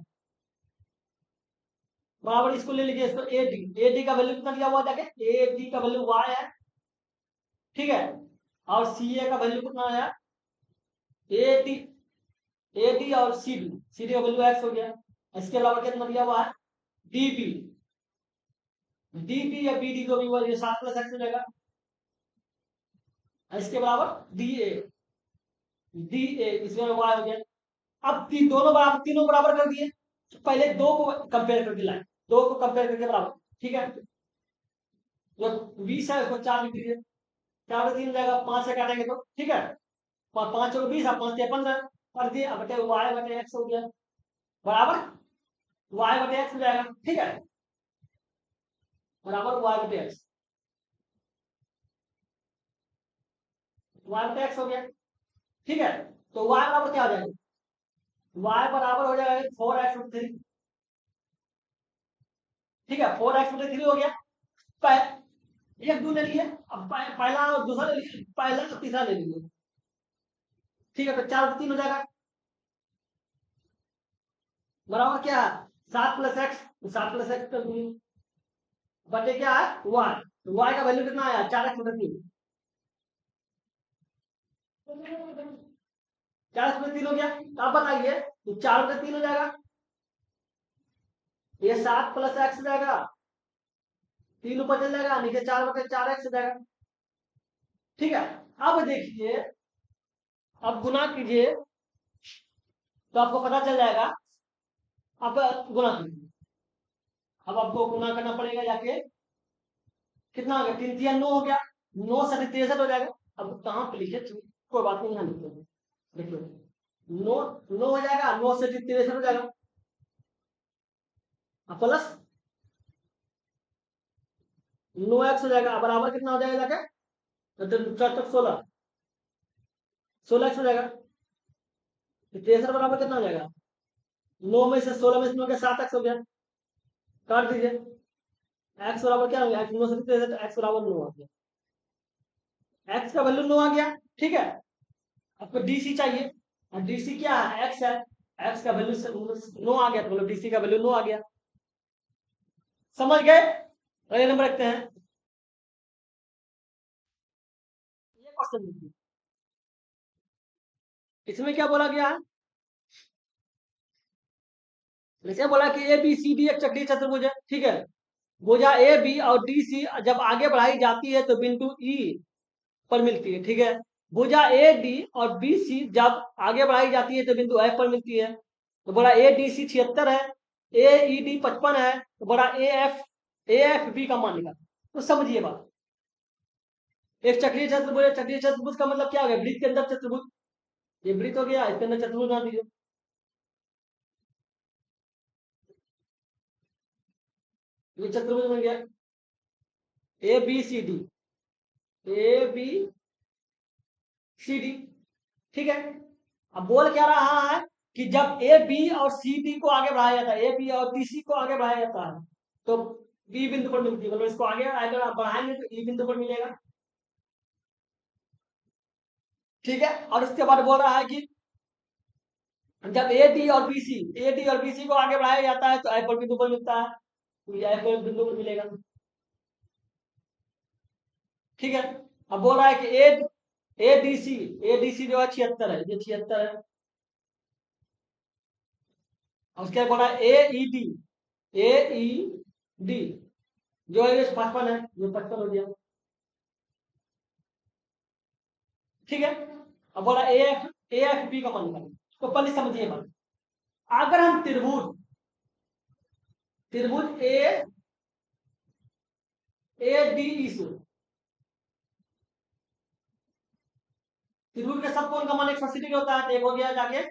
[SPEAKER 1] बराबर इसको ले लीजिए, इसको ए डी का वैल्यू कितना दिया हुआ है? जाके ए डी का वैल्यू y है, ठीक है। और सी ए का वैल्यू कितना है? ए डी और सी डी का वैल्यू x हो गया। इसके अलावा कितना दिया हुआ है? डी बी या बी डी जो भी हुआ ये 7 प्लस एक्स हो जाएगा। इसके बराबर डी ए इसमें y हो गया। अब दोनों बराबर, तीनों बराबर कर दिए, तो पहले दो को कंपेयर करके लाए, दो को कंपेयर करके बराबर, ठीक है। जो 20 है उसको 4 लिख दीजिए, 4 से 3 जाएगा, 5 से काटेंगे तो, ठीक है। 5 और 20 और 5 से 15 कर दिए। अब बटे वाई बटे एक्स हो गया, बराबर वाई बटे एक्स हो जाएगा, ठीक है, बराबर वाई बटे एक्स हो गया, ठीक है। तो y बराबर क्या हो जाएगा? y बराबर हो जाएगा 4x/3, ठीक है। 4x/3 हो गया। एक दो ले लिए, अब पहला और दूसरा ले लिए, पहला और तीसरा ले लीजिए, ठीक है। तो 4/3 हो जाएगा, बराबर क्या है? 7 + x, 7 + x कर दिए, बटे क्या है? y का वैल्यू कितना आया? 4x/3, 4x/3 हो गया। तो अब बताइए, तो 4/3 हो जाएगा, ये 7 + x हो जाएगा, 3 ऊपर चल जाएगा, नीचे 4/4x हो जाएगा, ठीक है। अब देखिए, अब गुना कीजिए तो आपको पता चल जाएगा। अब गुना कीजिए, अब आपको गुना करना पड़ेगा जाके, कितना हो गया? 3 × 3 = 9 हो गया, 9 से 63 हो जाएगा। अब कहाँ पे लिखे? कोई बात नहीं, यहाँ लिखते, देखिए 9 हो जाएगा, 9 से 63 हो जाएगा, प्लस 9x हो जाएगा, बराबर कितना हो जाएगा जाके? 16x हो जाएगा। 63 बराबर कितना हो जाएगा? 9 में से 16 में से 9 के 7x हो गया, काट दीजिए। x बराबर क्या हो गया? 9 से 63, x बराबर 9 आ गया, x का वैल्यू 9 आ गया, ठीक है। आपको डीसी चाहिए, और डीसी क्या है? x है, x का वैल्यू 9 आ गया, तो मतलब डीसी का वैल्यू 9 आ गया। समझ गए? अगले नंबर रखते हैं, ये क्वेश्चन देखिए, इसमें क्या बोला गया है? जैसे बोला कि ए बी सी डी एक चक्रीय चतुर्भुज है, ठीक है। भुजा ए बी और डी सी जब आगे बढ़ाई जाती है तो बिंदु ई पर मिलती है, ठीक है। भुजा ए डी और बी सी जब आगे बढ़ाई जाती है तो बिंदु एफ पर मिलती है। तो बड़ा ए डी सी 76 है, ए ई डी 55 है, तो बड़ा ए एफ बी का मान निकाल। तो समझिए बात, एक चक्रीय चतुर्भुज, चक्रीय चतुर्भुज का मतलब क्या हो गया? वृत्त के अंदर चतुर्भुज, ये वृत्त हो गया, इसके अंदर चतुर्भुज बना दीजिए, ये चतुर्भुज बन गया A B C D, A B C D, ठीक है। अब बोल क्या रहा है कि जब ए बी और सी डी को आगे बढ़ाया जाता है, ए बी और डी सी को आगे बढ़ाया जाता है तो बी बिंदु पर मिलती है, मतलब इसको आगे अगर बढ़ाएंगे तो ई बिंदु पर मिलेगा, ठीक है। और उसके बाद बोल रहा है कि जब ए डी और बी सी को आगे बढ़ाया जाता है तो आई पर बिंदु पर मिलता है, तो ये आई पर बिंदु पर मिलेगा, ठीक है। अब बोल रहा है कि ए डी सी जो है 76 है, ये 76 है। उसके बाद बोला ए ई डी जो है ये 55 है, ये 55 हो गया, ठीक है। अब बोला ए एफ बी का मान निकालना, तो पहले समझिए बात। अगर हम त्रिभुज ए ए डी ई से त्रिभुज के सब कोण का मान 180 डिग्री होता है, तो एक हो गया जाके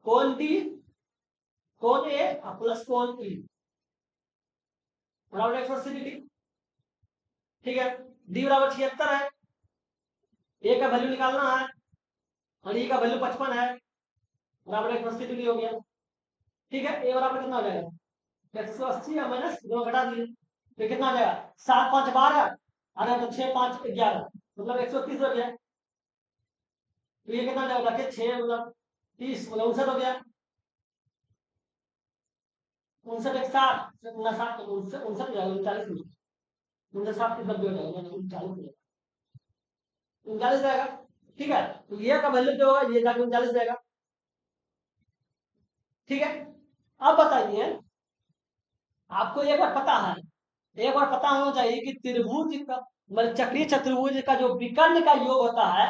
[SPEAKER 1] कोण डी, कोण ए प्लस कोण ई बराबर 180 डिग्री। ठीक है, डी बराबर 76 है, ए का वैल्यू निकालना है और ई का वैल्यू 55 है, बराबर 180 डिग्री हो गया। ठीक है, ए बराबर कितना हो जाएगा 180 या माइनस दोनों घटा दिए तो कितना आ जाएगा 7 5 12 अरे तो 6 5 11 मतलब 130 हो गया। तो ये कितना जाएगा कि 6 मतलब 30 मतलब 59 हो गया, 59 एक 60 59 तो 59 हो जाएगा 39 में 59 60 की 90 हो जाएगा 39 39 जाएगा। ठीक है, तो ये का वैल्यू जो होगा ये जाके 39 जाएगा। ठीक है, अब बताइए आपको एक बार पता है, एक बार पता होना चाहिए कि त्रिभुज का मतलब चक्रीय चतुर्भुज का जो विकर्ण का योग होता है,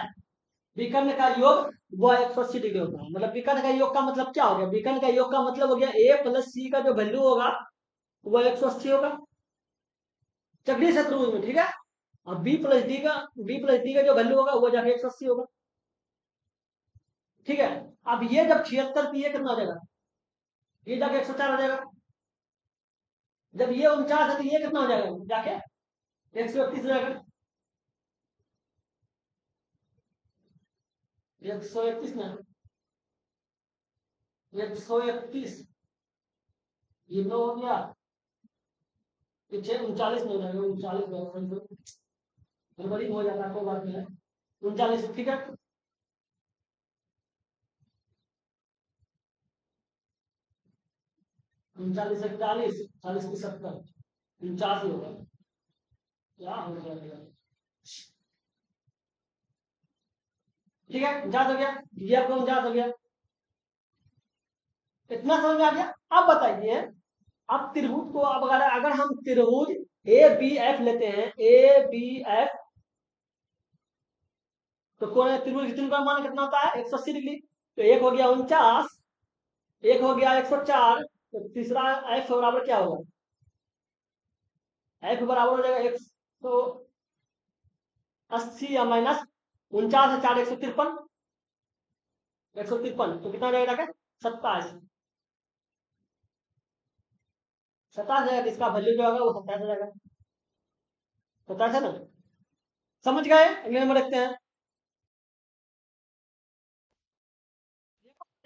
[SPEAKER 1] विकर्ण का योग वो 180 डिग्री होता है। मतलब विकर्ण का योग का मतलब क्या हो गया, विकर्ण का योग का मतलब हो गया ए प्लस सी का जो वैल्यू होगा वो 180 होगा चक्रीय चतुर्भुज में। ठीक है, और बी प्लस डी का जो वैल्यू होगा वो जाके 180 होगा। ठीक है, अब ये जब 76 तो ये कितना हो जाएगा, ये जाके 104 हो जाएगा। जब ये 49 है तो ये कितना हो जाएगा जाके 131 हो जाएगा। 131 ना 131 ये तो हो गया, पीछे 39 में हो जाएगा 39 गड़बड़ी हो जाता है, कोई बात नहीं है 39। ठीक है, 39 41 40 की 70 49 ही होगा, क्या हो जाएगा। ठीक है, 49 हो गया, ये आपको 49 हो गया, इतना समझ में आ गया। अब बताइए, अब त्रिभुज को अब अगर अगर हम त्रिभुज ए बी एफ लेते हैं, ए बी एफ तो कौन त्रिभुज की का मान कितना होता है 180 डिग्री। तो एक हो गया 49, एक हो गया 104, तो तीसरा एफ बराबर क्या होगा, एफ बराबर हो जाएगा 180 या माइनस 49 4 153, 153 तो कितना हो जाएगा 27, 27 जाएगा, इसका वैल्यू जो होगा वो 27 हो जाएगा, 27 है ना। समझ गए, अगले नंबर देखते हैं।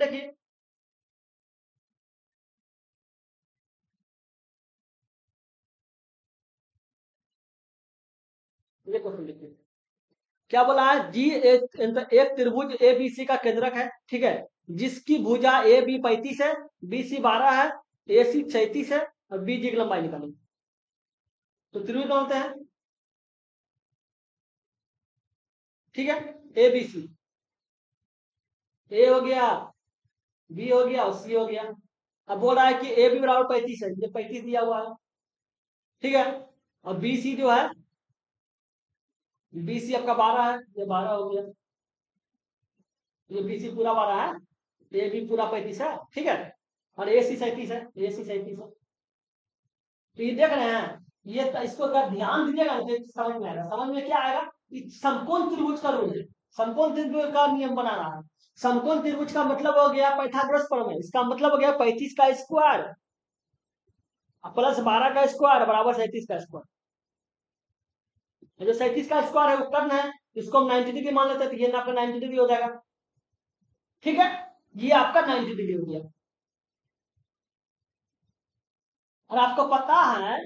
[SPEAKER 1] देखिए ये क्वेश्चन देखिए क्या बोला है, जी एक त्रिभुज ए बी सी का केंद्रक है। ठीक है, जिसकी भुजा ए बी 35 है, बी सी 12 है, ए सी 36 है और बी जी की लंबाई निकालेंगे। तो त्रिभुज कौन होते हैं, ठीक है, ए बी सी, ए हो गया, बी हो गया और सी हो गया। अब बोल रहा है कि ए बी बराबर 35 है, ये 35 दिया हुआ है। ठीक है, और बी सी जो है, बी सी आपका 12 है, ये 12 हो गया, ये बी सी पूरा 12 है, ए बी पूरा 35 है। ठीक है, और ए सी 37 है, ए सी 37 है। तो ये देख रहे हैं, ये इसको अगर ध्यान दीजिएगा ना तो समझ में आएगा। समझ में क्या आएगा, समकोण त्रिभुज का रूल है, समकोण त्रिभुज का नियम बना रहा है। समकोण त्रिभुज का मतलब हो गया पाइथागोरस प्रमेय, इसका मतलब हो गया 35 का स्क्वायर प्लस 12 का स्क्वायर बराबर 37 का स्क्वायर। जो 37 का स्क्वायर है वो कर्ण है, इसको हम 90 डिग्री मान लेते हैं, तो ये आपका 90 डिग्री हो जाएगा। ठीक है, ये आपका 90 डिग्री हो गया। और आपको पता है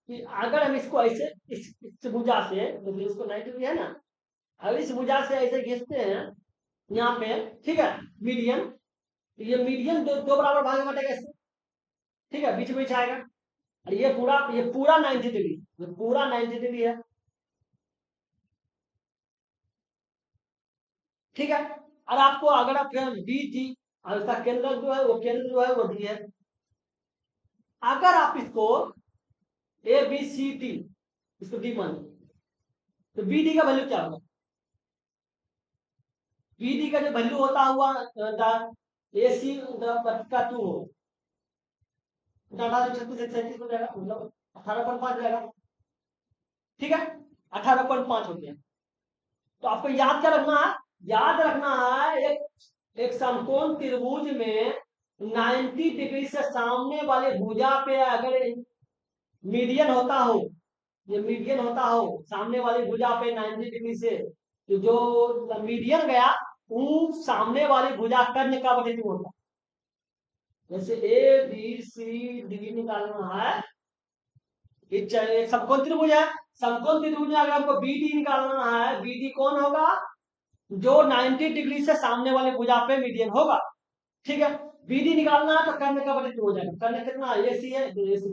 [SPEAKER 1] कि अगर हम इसको ऐसे इस भुजा से मतलब इसको 90 डिग्री है ना, अब इस भुजा से ऐसे घिसते हैं यहाँ पे, ठीक है, मीडियन, तो ये मीडियन दो बराबर भाग में बटेगा इससे। ठीक है, बीच बीच आएगा और ये पूरा 90 डिग्री, ये पूरा 90 डिग्री है। ठीक है, और आपको अगर आप डी डी और इसका केंद्र जो है वो केंद्र जो है वो डी है। अगर आप इसको ए बी सी डी इसको डी मान लो, तो बी डी का वैल्यू क्या होगा, बी डी का जो वैल्यू होता हुआ ए सी का 2 हो, 18 36 137 हो जाएगा, मतलब 18.5 जाएगा। ठीक है, 18.5 हो गया। तो आपको याद क्या रखना है? याद रखना है एक समकोण त्रिभुज में 90 डिग्री से सामने वाले भुजा पे अगर मीडियन होता हो, ये मीडियन होता हो सामने वाली भुजा पे 90 डिग्री से, तो जो मीडियन गया वो सामने वाली भुजा कर्ण का प्रतिबिंब होता है। जैसे ए बी सी डी निकालना है, ये समकोण त्रिभुज है। समकोण त्रिभुज में अगर हमको बी डी निकालना है, बी डी कौन होगा? जो 90 डिग्री से सामने वाले भुजा पे मीडियन होगा। ठीक है, बीडी निकालना है तो कर्ण का प्रतिबिंब हो जाएगा। कर्ण कितना? ए सी है, ए सी।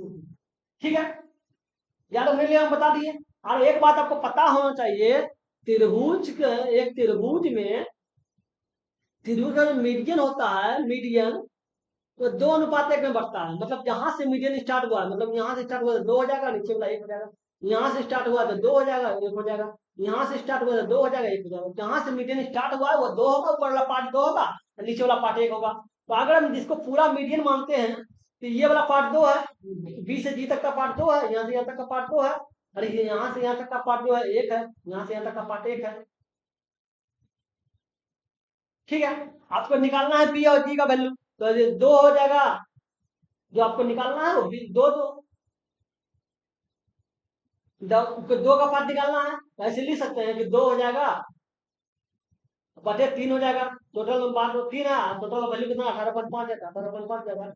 [SPEAKER 1] ठीक है, या तो मेरे लिए हम बता दिए। और एक बात आपको पता होना चाहिए, त्रिभुज एक त्रिभुज में त्रिभुज का जो मीडियन होता है, मीडियन तो 2:1 में बढ़ता है। मतलब जहां से मीडियन स्टार्ट हुआ है, मतलब यहाँ से स्टार्ट हुआ तो 2 हो जाएगा, नीचे वाला 1 हो जाएगा। यहाँ से स्टार्ट हुआ तो 2 हो जाएगा, 1 हो जाएगा। यहाँ से स्टार्ट हुआ तो 2 हो जाएगा, 1 हो जाएगा। जहां से मीडियन स्टार्ट हुआ है वो 2 होगा, ऊपर वाला पार्ट 2 होगा, नीचे वाला पार्ट 1 होगा। तो अगर हम जिसको पूरा मीडियन मानते हैं तो ये वाला पार्ट 2 है, बी से जी तक का पार्ट 2 है, यहाँ से यहाँ तक का पार्ट 2 है, और ये यहाँ से यहाँ तक का पार्ट जो है 1 है, यहाँ से यहाँ तक का पार्ट 1 है। ठीक है, आपको निकालना है पी और जी का वैल्यू, तो ये 2 हो जाएगा। जो आपको निकालना है वो दो दो दो का पार्ट निकालना है, तो ऐसे लिख सकते हैं कि 2 हो जाएगा बटे 3 हो जाएगा। टोटल बात 3 है, टोटल वैल्यू कितना? 18.5 है, 18.5 जाएगा,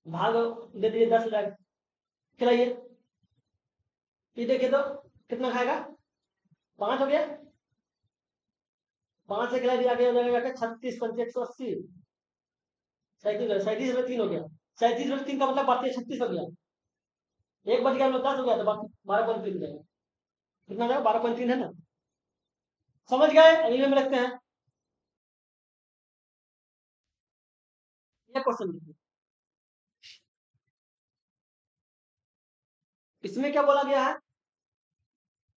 [SPEAKER 1] भाग दे दिए 10 हो जाएगा। खिलाइए, ये देखिए तो कितना खाएगा? 5 हो गया। 5 से खिला दिया, आगे हो जाएगा 36 पंचे 180, 37, 37 में 3 हो गया। 37 में 3 का मतलब बाकी 36 हो गया। एक बच गया, 10 हो गया, तो बाकी 12.3 जाएगा। कितना जाएगा? 12.3 है ना? समझ गए? अगले में रखते हैं ये क्वेश्चन। इसमें क्या बोला गया है?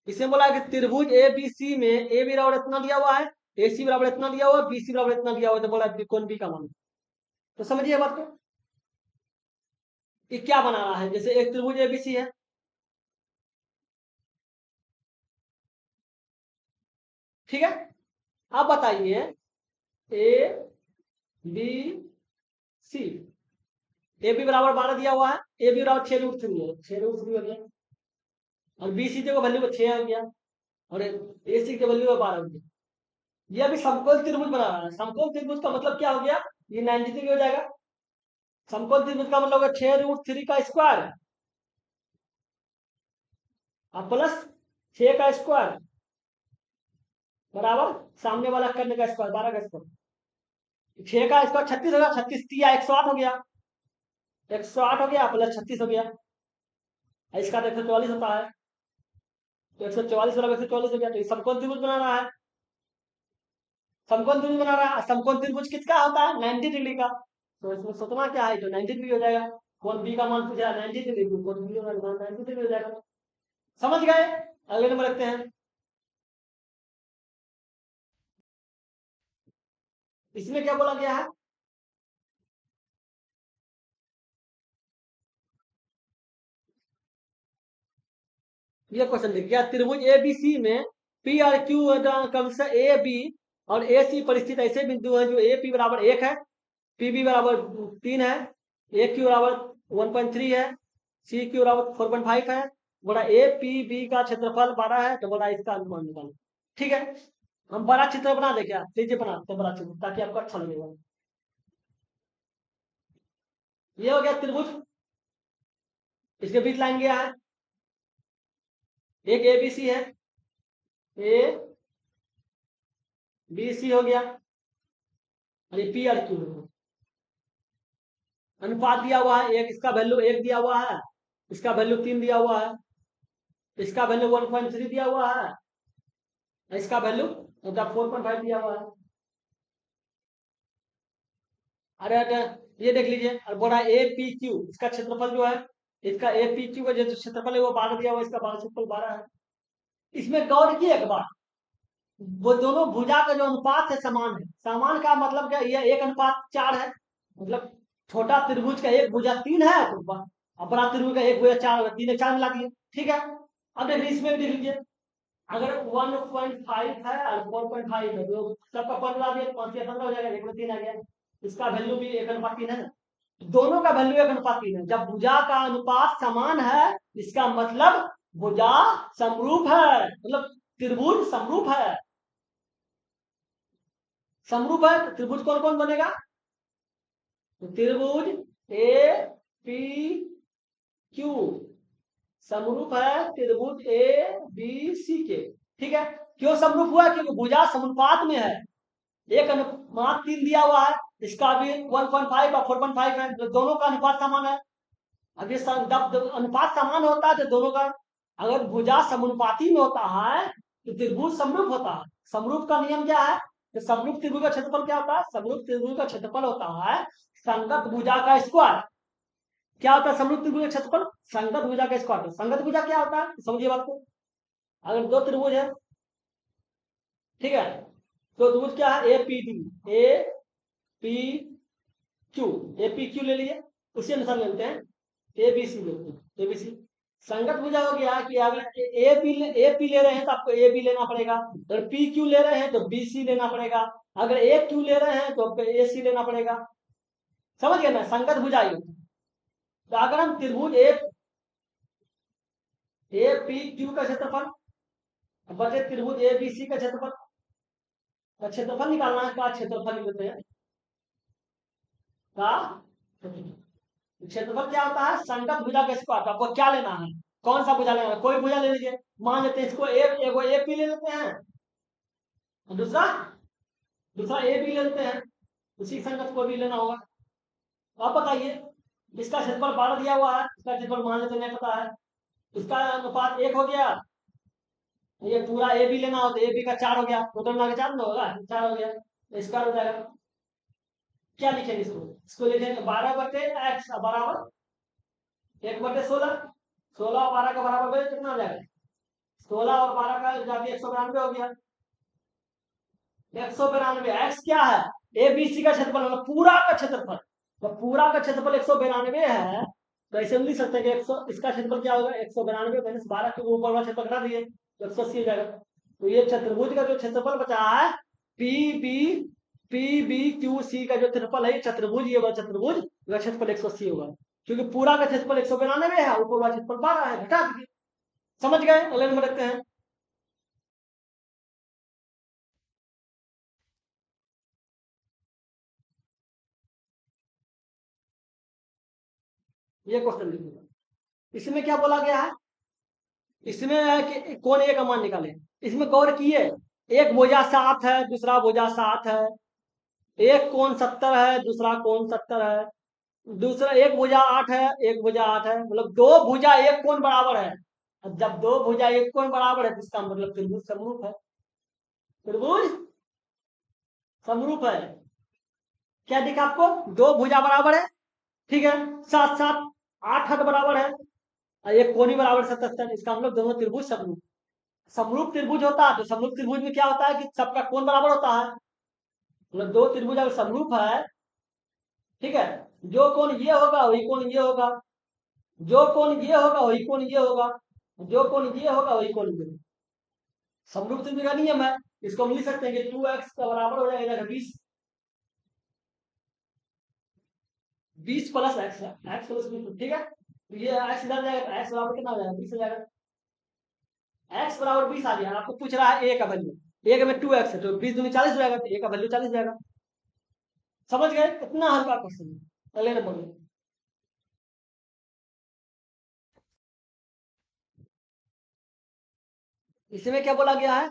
[SPEAKER 1] इसमें बोला है कि त्रिभुज ए बी सी में ए बराबर इतना दिया हुआ है, ए सी बराबर इतना दिया हुआ है, बी सी बराबर इतना दिया हुआ है, तो बोला त्रिकोण बी का मान। तो समझिए बात को, ये क्या बना रहा है? जैसे एक त्रिभुज ए बी सी है, ठीक है। अब बताइए ए बी सी, ए बी बराबर 12 दिया हुआ है, ए बी बराबर 6√3 है, 6√3 हो गया, और बी सी को वैल्यू 6 हो गया, और ए सी के वैल्यू 12 हो गया। ये अभी समकोण त्रिभुज बना रहा है। समकोण त्रिभुज का मतलब क्या हो गया? ये 90 डिग्री हो जाएगा। समकोण त्रिभुज का मतलब 6√3 का स्क्वायर और प्लस 6 का स्क्वायर बराबर सामने वाला कर्ण का स्क्वायर, 12 का स्क्वायर। 6 का स्क्वायर 36 होगा, 36 दिया 108 हो गया, 108 हो गया प्लस 36 हो गया। इसका तो 144 होता है, तो 144 वाला 144 हो गया। तो समकोण त्रिभुज बना रहा है, समकोण त्रिभुज बना रहा है। समकोण त्रिभुज किसका होता है? 90 डिग्री का। तो इसमें सोचना क्या है, तो 90 डिग्री हो जाएगा। कौन बी का मान पूछा? 90 डिग्री, कौन बी का मान 90 डिग्री हो जाएगा। समझ गए? अगले नंबर रखते हैं। इसमें क्या बोला गया है? ये क्वेश्चन देखिए, क्या त्रिभुज एबीसी में पी और क्यू क्रमशः ए बी और ए सी परिस्थित ऐसे बिंदु हैं जो ए पी बराबर 1 है, पी बी बराबर 3 है, ए क्यू बराबर 1.3 है, सी क्यू बराबर 4.5 है। बोला ए पी बी का क्षेत्रफल 12 है, तो बोला इसका अनुमान निकालो। ठीक है, हम बड़ा चित्र बना दे क्या? लीजिए बनाते हैं बड़ा चित्र, ताकि आपको अच्छा लगेगा। ये हो गया त्रिभुज, इसके बीच लाइन गया है, एक ए बी सी है, ए बी सी हो गया, और ये पी और क्यू है। अनुपात दिया हुआ है, एक इसका वैल्यू 1 दिया हुआ है, इसका वैल्यू 3 दिया हुआ है, इसका वैल्यू 1.3 दिया हुआ है, इसका वैल्यू 4.5 दिया हुआ है। अरे अरे ये देख लीजिए, और बोला ए पी क्यू, इसका क्षेत्रफल जो है, इसका ए पी क्यू का जो क्षेत्रफल है वो 12 दिया हुआ है, इसका क्षेत्रफल 12 है। इसमें गौर किए एक बार, वो दोनों भुजा का जो अनुपात है समान है। समान का मतलब क्या? ये 1:4 है, मतलब छोटा त्रिभुज का एक भुजा 3 है, तो बड़ा त्रिभुज का एक भुजा 4 होगा, 3 4 मिला दिए। ठीक है, अब देखिए इसमें भी देख लीजिए, अगर 1.5 है और 4.5 है तो सबका 15 दिया, 5 या 15 हो जाएगा, 1/3 आ गया। इसका वैल्यू भी 1:3 है ना, दोनों का वैल्यू 1:3 है। जब भुजा का अनुपात समान है इसका मतलब भुजा समरूप है, मतलब त्रिभुज समरूप है। समरूप है तो त्रिभुज कौन कौन बनेगा, तो त्रिभुज ए पी क्यू समरूप है त्रिभुज ए बी सी के। ठीक है, क्यों समरूप हुआ, क्योंकि भुजा समानुपात में है, एक अनुपात 3 दिया हुआ है, इसका भी 1.5 और 4.5 है, तो दोनों का अनुपात समान है। अब ये जब अनुपात समान होता है तो दोनों का, अगर भुजा समानुपाती में होता है तो त्रिभुज समरूप होता है। समरूप का नियम क्या है, तो समरूप त्रिभुज का क्षेत्रफल क्या होता है, समरूप त्रिभुज का क्षेत्रफल होता है संगत भुजा का स्क्वायर। क्या होता है समरूप त्रिभुज का क्षेत्रफल, संगत भुजा का स्क्वायर। संगत भुजा क्या होता है समझिए बात को, अगर दो त्रिभुज है, ठीक है, तो त्रिभुज क्या है, A P D, A P Q, A P Q ले लिए, उसी अनुसार लेते हैं ए बी सी लेते हैं, ए बी सी। संगत भुजा हो गया कि अगर ए पी ले रहे हैं तो आपको ए बी लेना पड़ेगा, अगर पी क्यू ले रहे हैं तो बी सी लेना पड़ेगा, अगर ए क्यू ले रहे हैं तो आपको ए सी लेना पड़ेगा। समझ गए ना, संगत भुजा ही। तो अगर हम त्रिभुज ए पी क्यू का क्षेत्रफल बचे त्रिभुज ए बी सी का क्षेत्रफल, का क्षेत्रफल निकालना है, का क्षेत्रफल लेते हैं, का क्षेत्रफल क्या होता है संगत भुजा का स्क्वायर। आपको क्या लेना है, कौन सा भुजा लेना है, कोई भुजा ले लीजिए, मान लेते हैं इसको एगो ए पी ले लेते हैं, दूसरा दूसरा ए बी ले लेते हैं, उसी संगत को भी लेना होगा। आप बताइए, इसका क्षेत्रफल 12 दिया हुआ है, इसका क्षेत्रफल मान लेते नहीं पता है, इसका अनुपात 1 हो गया, ये पूरा ए बी लेना हो तो ए बी का 4 हो गया, टोटल मिला के 4 ना होगा, 4 हो गया, इसका हो जाएगा। क्या लिखेंगे इसको लिखेंगे 12/x बराबर 1/16, 16 और 12 का बराबर कितना हो जाएगा, 16 और 12 का जाके 192 हो गया। 192 एक्स क्या है, ए बी सी का क्षेत्रफल, मतलब पूरा का क्षेत्रफल, तो पूरा का क्षेत्रफल 192 है, तो ऐसे लिख सकते हैं कि 100, इसका क्षेत्रफल क्या होगा 192 माइनस 12 के ऊपर वाला क्षेत्रफल घटा दिए तो 180 हो जाएगा। तो ये चतुर्भुज का जो क्षेत्रफल बचा है पी बी क्यू सी का जो क्षेत्रफल है चतुर्भुज, ये वाला चतुर्भुज का क्षेत्रफल 180 होगा, क्योंकि पूरा का क्षेत्रफल 192 है, ऊपर वाला क्षेत्रफल 12 है, घटा दीजिए। समझ गए, अगले नंबर रखते हैं। ये क्वेश्चन लिखिएगा, इसमें क्या बोला गया है, इसमें है कि कौन ए का मान निकाले। इसमें गौर किए, एक भुजा 7 है, दूसरा भुजा 7 है, एक कोण 70 है, दूसरा कोण 70 है, दूसरा एक भुजा 8 है, एक भुजा 8 है, मतलब दो भुजा एक कोण बराबर है। अब जब दो भुजा एक कोण बराबर है तो इसका मतलब त्रिभुज समरूप है, त्रिभुज समरूप है। क्या दिखा आपको, दो भुजा बराबर है, ठीक है, सात सात 8 हाथ बराबर है, और एक कोणी बराबर 77, इसका मतलब दोनों त्रिभुज समरूप। समरूप त्रिभुज होता है तो समरूप त्रिभुज में क्या होता है कि सबका कोण बराबर होता है, मतलब दो त्रिभुज अगर समरूप है, ठीक है, जो कोण ये होगा वही कोण ये होगा, जो कोण ये होगा वही कोण ये होगा, जो कोण ये होगा वही कोण ये होगा। समरूप त्रिभुज का नियम है, इसको हम लिख सकते हैं कि 2x का बराबर हो जाएगा 20, 20 प्लस एक्स है, एक्स प्लस 20, ठीक है, तो ये एक्स इधर जाएगा तो एक्स बराबर कितना हो जाएगा 20 हो जाएगा, एक्स बराबर 20 आ गया। आपको पूछ रहा है ए का वैल्यू, ए में 2x है तो 20 दूनी 40 हो जाएगा, तो ए का वैल्यू 40 जाएगा। समझ गए, कितना हल्का क्वेश्चन है। अगले नंबर में इसमें क्या बोला गया है,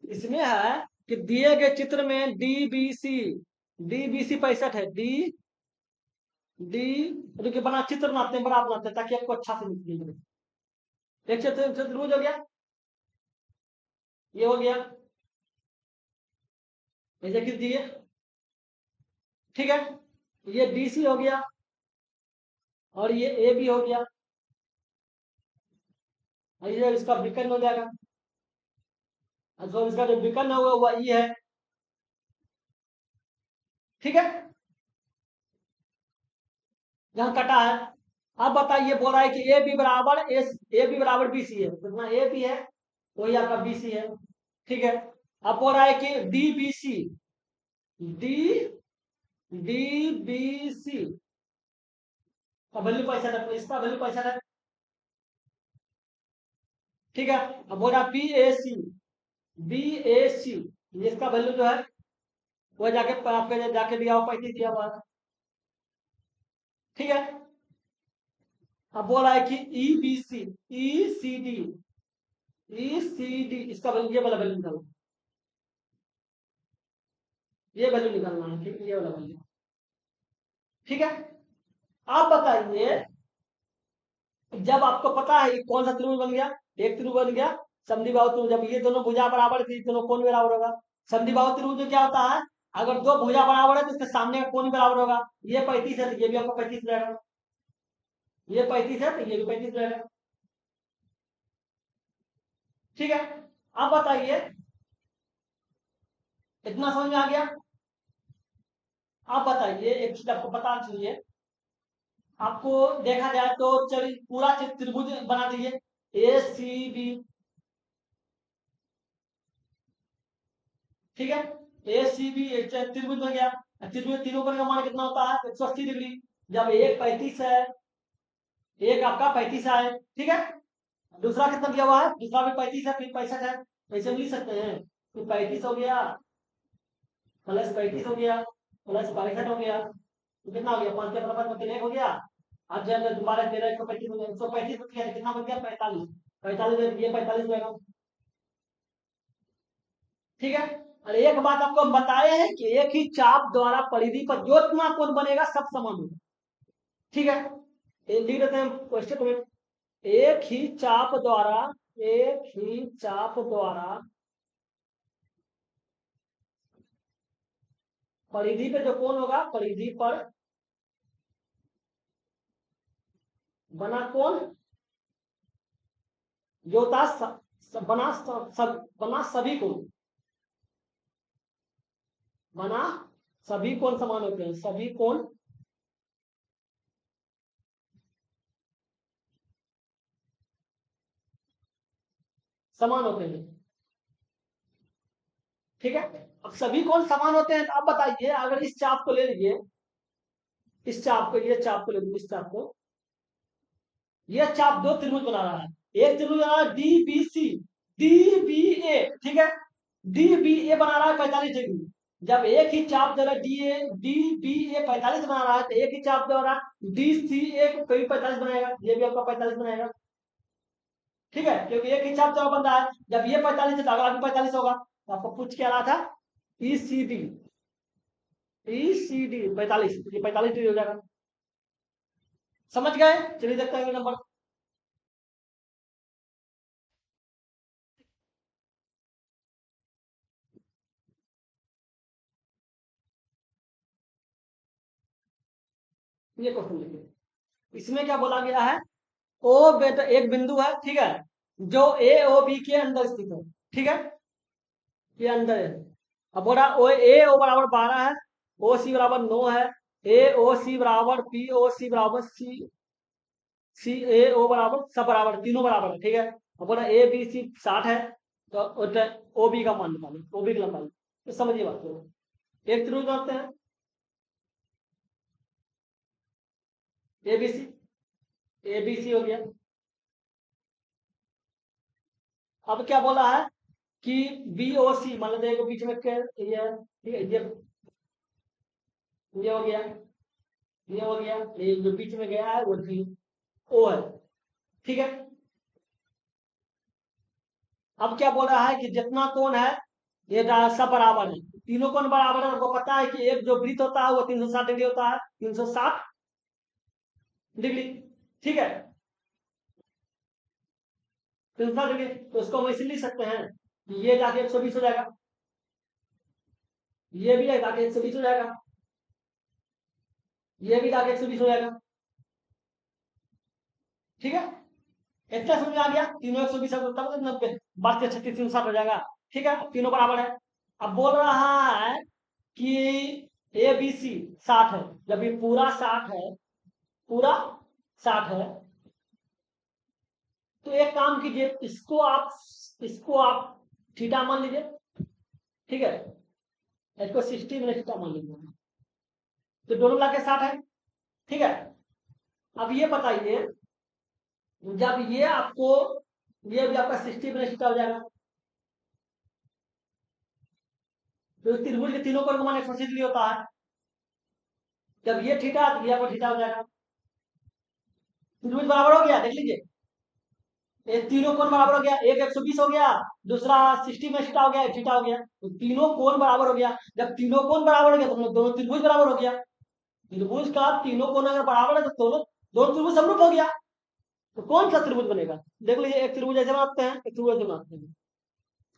[SPEAKER 1] इसमें है कि दिए गए चित्र में डी बी सी 65 है, डी डी रुके बना चित्र बनाते हैं, बड़ा बनाते हैं ताकि आपको अच्छा से निकले। एक चतुर्भुज हो गया, ये हो गया, ऐसे खींच दिए, ठीक है, ये डी सी हो गया और ये ए बी हो गया, और ये इसका विकर्ण हो जाएगा, तो इसका जो विकर्ण हुआ वह ई है, ठीक है, जहां कटा है, अब बताइए, बोल रहा है कि ए बी बराबर ए बी बराबर बी सी है, कितना ए बी है वही आपका बी सी है। ठीक है। अब बोल रहा है कि D B C, D D B C का वैल्यू पैसा रखो, इसका वैल्यू पैसा रख। ठीक है। अब बोल रहा बी ए सी, बी ए सी इसका वैल्यू जो है वो जाके आपके जाके दिया हुआ 35 दिया हुआ है। ठीक है। अब बोल रहा है कि ई बी सी, ई सी डी, ई सी डी इसका वैल्यू, ये वाला वैल्यू निकालना, ये वैल्यू निकालना है। ठीक है, ये वाला वैल्यू। ठीक है। आप बताइए, जब आपको पता है कि कौन सा त्रिभुज बन गया, एक त्रिभुज बन गया समद्विबाहु त्रिभुज, जब ये दोनों भुजा बराबर थी, दोनों कोण बराबर होगा। समद्विबाहु त्रिभुज में क्या होता है, अगर दो भुजा बराबर है तो उसके सामने का कोण बराबर होगा। ये 35 है तो ये भी आपका 35 रहेगा, ये 35 है तो ये भी 35 रहेगा। ठीक है। अब बताइए, इतना समझ में आ गया। आप बताइए, एक चीज आपको पता चाहिए, आपको देखा जाए तो चलिए पूरा त्रिभुज बना दीजिए, ए सी बी। ठीक है। ए सी बी त्रिभुज बन गया। त्रिभुज तीनों कोण का मान कितना होता है, 180 डिग्री। जब एक 35 है, एक आपका 35 है। ठीक है। दूसरा कितना दिया हुआ है, दूसरा भी 35 है, फिर 65 है, ऐसे लिख सकते हैं। फिर 35 हो गया, प्लस 35 हो गया, प्लस 62 हो गया, तो कितना हो गया, 5 के बराबर मतलब 1 हो गया। अब जब दोबारा 13 135 हो गया, 135 हो गया, कितना बन गया, 45। 45 ये 45 होगा। ठीक है। और एक बात आपको हम बताए हैं कि एक ही चाप द्वारा परिधि पर जो इतना कोण बनेगा सब समान होगा। ठीक है। ये लिख देते हैं क्वेश्चन में, एक ही चाप द्वारा, एक ही चाप द्वारा परिधि पे जो कोण होगा, परिधि पर बना कोण जो होता बना सभी कोण, बना सभी कोण समान होते हैं, सभी कोण समान होते हैं। ठीक है। अब सभी कोण समान होते हैं तो अब बताइए, अगर इस चाप को ले लीजिए, इस चाप को, ये चाप को ले लीजिए, इस चाप को, ये चाप दो त्रिभुज बना रहा है। एक त्रिभुज बना रहा है D B C, D B A. ठीक है। डी बी ए बना रहा है 45 डिग्री। जब एक ही चाप द्वारा डी बी ए 45 बना रहा है तो एक ही चाप द्वारा डी सी ए को कभी 45 बनाएगा, ये भी आपका 45 बनाएगा। ठीक है, क्योंकि एक ही चाप द्वारा बन रहा है। जब ये 45 है तो अगला भी 45 होगा। तो आपको पूछ क्या रहा था, ई सी डी, ई सी डी 45, ये 45 डिग्री हो जाएगा। समझ गए, चलिए देखते हैं नंबर। ये क्वेश्चन देखिए, इसमें क्या बोला गया है, ओ बेटा एक बिंदु है, ठीक है, जो ए ओ बी के अंदर स्थित है। ठीक है, ये अंदर है। अब बोला ओ ए ओ बराबर 12 है, ओ सी बराबर 9 है, ए ओ सी बराबर पी ओ सी बराबर सी, सी ए ओ बराबर सब बराबर, तीनों बराबर है। ठीक है। अब बोला ए बी सी 60 है, तो ओ बी का मान निकालो, ओ बी का मान, तो समझिए बात को। एक त्रिभुज बनाते हैं, ए बी सी, ए बी सी हो गया। अब क्या बोला है कि बी ओ सी, मान लो बीच में ये, ठीक है, ये हो गया, ये हो गया, ये जो बीच में गया है वो डी ओ है। ठीक है। अब क्या बोल रहा है कि जितना कोण है ये सब बराबर है, तीनों कोण बराबर है। आपको पता है कि एक जो वृत्त होता है वो 360 डिग्री होता है, 360 डिग्री। ठीक है, 360 डिग्री, तो उसको हम ऐसे लिख सकते हैं कि ये जाके 120 हो जाएगा, ये भी जाके 120 हो जाएगा, ये भी जाके 120 हो जाएगा। ठीक है, इतना समझ आ गया, तीनों 120 तब 90, 32 36 360 हो जाएगा। ठीक है, तीनों बराबर है। अब बोल रहा है कि ए बी सी 60 है, जब ये पूरा 60 है, पूरा 60 है, तो एक काम कीजिए, इसको आप थीटा मान लीजिए, ठीक है, इसको 60 में थीटा मान लीजिए, तो दोनों मिला के 60 है, ठीक है। अब ये बताइए, जब ये भी आपका 60 में थीटा हो जाएगा, तो त्रिभुज के तीनों कोण का मान 180 डिग्री होता है, जब ये थीटा तो ये आपका थीटा हो जाएगा, त्रिभुज बराबर हो गया, देख लीजिए, ये तीनों कोण बराबर हो गया, एक 120 हो गया, दूसरा 60 में थीटा हो गया, थीटा हो गया, तो तीनों कोण बराबर हो गया। जब तीनों कोण बराबर हो गया तो दोनों त्रिभुज बराबर हो गया, त्रिभुज का तीनों कोण अगर बराबर है तो दोनों दोनों त्रिभुज समरूप हो गया, तो कौन सा त्रिभुज बनेगा, देख लीजिए, एक त्रिभुज ऐसे बनाते हैं, एक त्रिभुज ऐसे बनाते हैं,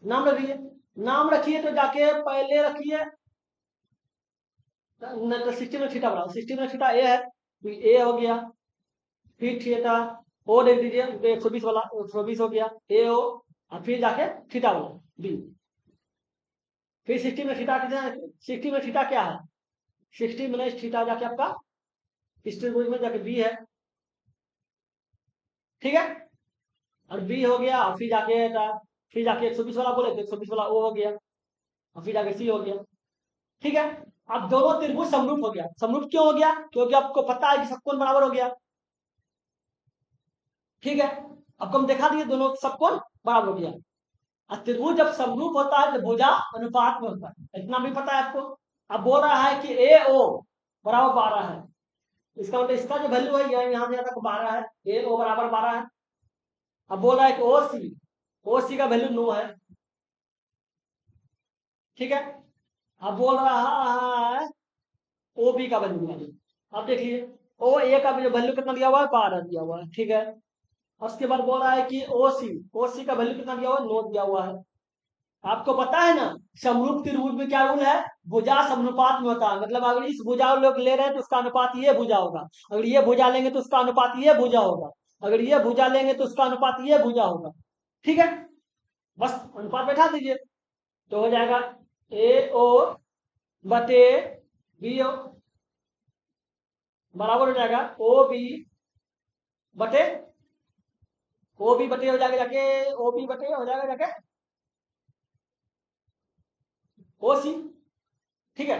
[SPEAKER 1] नाम रखिए, नाम रखिए, तो जाके पहले रखिए, तो 60 में थीटा बनाओ, 60 में थीटा ए है, तो ए हो गया, फिर थीटा ओ देख दीजिए, 120 वाला 120 हो गया, ए ओ, और फिर जाके थीटा वाला बी, फिर 60 में थीटा कितना है, 60 में थीटा क्या है, 60 माइनस थीटा जाके आपका इस त्रिभुज में जाके बी है, ठीक है, और बी हो गया, और फिर जाके 120 वाला बोले तो 120 वाला ओ हो गया, और फिर जाके सी हो गया, ठीक है। अब दोनों त्रिभुज समरूप हो गया, समरूप क्यों हो गया, क्योंकि आपको पता है कि सब कोण बराबर हो गया, ठीक है, आपको हम देखा दिए दोनों सब कोण बराबर हो गया, और त्रिभुज जब समरूप होता है तो भुजा अनुपात में होता है, इतना भी पता है आपको। अब बोल रहा है कि ए ओ बराबर 12 है, इसका मतलब इसका जो वैल्यू है यहाँ से तक 12 है, ए ओ बराबर 12 है। अब बोल रहा है कि ओ सी का वैल्यू 9 है, ठीक है। अब बोल रहा है ओ बी का वैल्यू निकालिए, अब देखिए, ओ ए का वैल्यू कितना दिया हुआ है, 12 दिया हुआ है, ठीक है। उसके बाद बोल रहा है कि ओ सी का वैल्यू कितना दिया हुआ है, 9 दिया हुआ है। आपको पता है ना, समरूप त्रिभुज में क्या रूल है, भुजा समनुपात में होता है, मतलब अगर इस भुजा लोग ले रहे हैं तो उसका अनुपात ये भुजा होगा, अगर ये भुजा लेंगे तो उसका अनुपात ये भुजा होगा, अगर ये भुजा लेंगे तो उसका अनुपात ये भुजा होगा, ठीक है, बस अनुपात बैठा दीजिए, तो हो जाएगा ए ओ बटे बी ओ बराबर हो जाएगा ओ बी बटे ओ बी बटे हो जाएगा जाके ओ बी बटे हो जाएगा जाके ओ सी, ठीक है।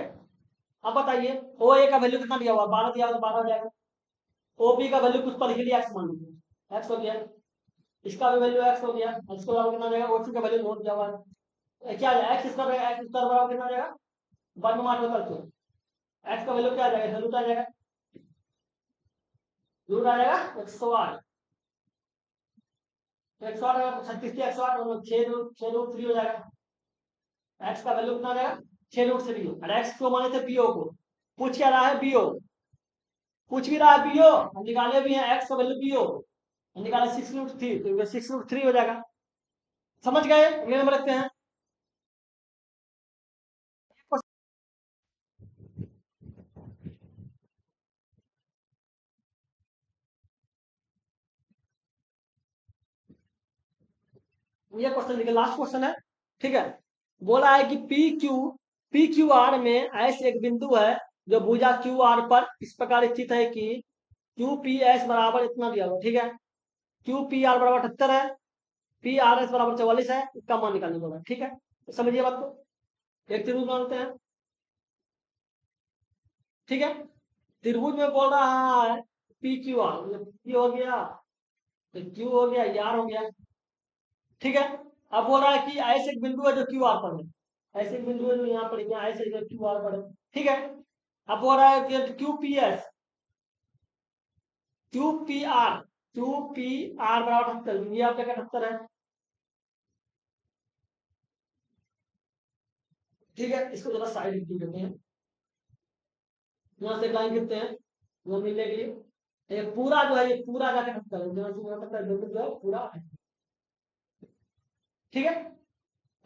[SPEAKER 1] अब बताइए, ओ ए का वैल्यू कितना दिया हुआ, 12 दिया हुआ, तो 12 हो जाएगा, ओ बी का वैल्यू कुछ पर लिख लिया, एक्स मान लीजिए, एक्स हो गया, इसका भी वैल्यू एक्स हो गया, इसको बराबर कितना हो जाएगा, ओ सी का वैल्यू नोट दिया हुआ है, क्या है एक्स स्क्वायर, एक्स स्क्वायर बराबर कितना हो जाएगा, 1 मार्क होता है, एक्स का वैल्यू क्या आ जाएगा, रूट आ जाएगा, रूट आ जाएगा 108, 108 36 के 108 मतलब 6 रूट 3 हो जाएगा, एक्स का वैल्यू कितना आ जाएगा 6 रूट 3, और एक्स को माने थे बीओ को, पूछ क्या रहा है बीओ, पूछ भी रहा है बीओ, हम निकाले भी हैं एक्स का वैल्यू बीओ, निकाला 6 रूट 3, तो 6 रूट 3 हो जाएगा, समझ गए, अगले नंबर रखते हैं। ये क्वेश्चन देखिए, लास्ट क्वेश्चन है, ठीक है। बोला है कि पी क्यू आर में ऐसे एक बिंदु है जो भुजा क्यू आर पर इस प्रकार स्थित है कि क्यू पी एस बराबर इतना दिया हुआ, ठीक है, क्यू पी आर बराबर 78 है, पी आर एस बराबर 44 है, इसका मान निकालने बोला, ठीक है, तो समझिए बात को, एक त्रिभुज मानते हैं, ठीक है, त्रिभुज में बोल रहा है पी क्यू आर, पी हो गया, क्यू हो गया, आर हो गया, ठीक है। अब बोल रहा है कि ऐसे एक बिंदु है जो क्यू आर पर है, ऐसे एक बिंदु है जो यहाँ पर है, ऐसे क्यू आर पर है, ठीक है। अब बोल रहा है कि Q P S, Q P R बराबर 78, ये आपका 78 है, ठीक है, इसको जरा साइड लिख देते हैं, यहाँ से लाइन खींचते हैं, वो मिलेगी, ये पूरा जो है, ये पूरा जाके 78 है, जहाँ से 78 बिंदु जो है पूरा है, ठीक है,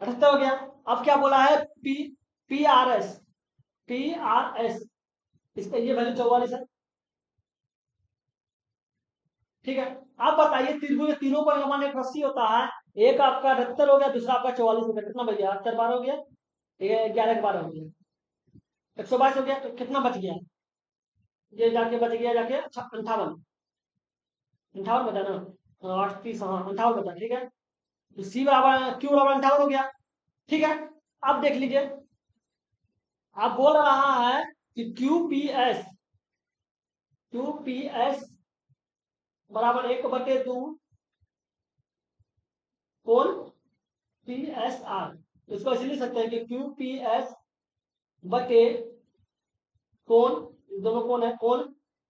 [SPEAKER 1] 78 हो गया। अब क्या बोला है, पी आर एस, इसका ये वैल्यू 44 है, ठीक है। आप बताइए, त्रिभुज के तीनों पर मान एक रस्सी होता है, एक आपका 78 हो गया, दूसरा आपका 44 हो गया, कितना बच गया, 8 12 हो गया, 11 12 हो गया, 122 हो गया, तो कितना बच गया, ये जाके बच गया जाके 58, 58 बता ना, 38, हाँ 58 बता, ठीक है। तो सी बराबर क्यू बराबर 58 हो गया, ठीक है। अब देख लीजिए, आप बोल रहा है कि क्यू पी एस बराबर 1/2 कोण पी एस आर। इसको ऐसे लिख सकते हैं कि क्यू पी एस बटे कोण, दोनों कोण है, कोण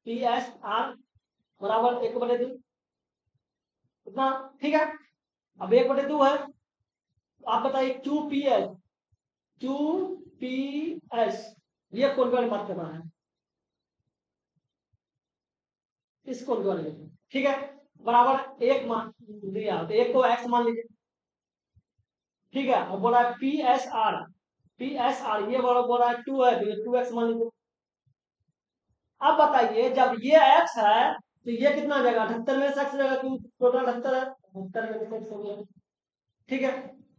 [SPEAKER 1] पी एस आर बराबर 1/2 इतना, ठीक है। अब 1/2 है, आप बताइए क्यू पी एस ये कोण के बारे में बात करना है, इस कोण के बारे में, ठीक है। बराबर 1 मान दिया, तो 1 को एक्स मान लीजिए, ठीक है। और बोला पी एस आर ये बोला है 2 है, तो ये 2x मान लीजिए। अब बताइए जब ये x है तो ये कितना आ जाएगा, 78 में से x जाएगा, क्योंकि टोटल 78 है, 78 में से x हो गया, ठीक है।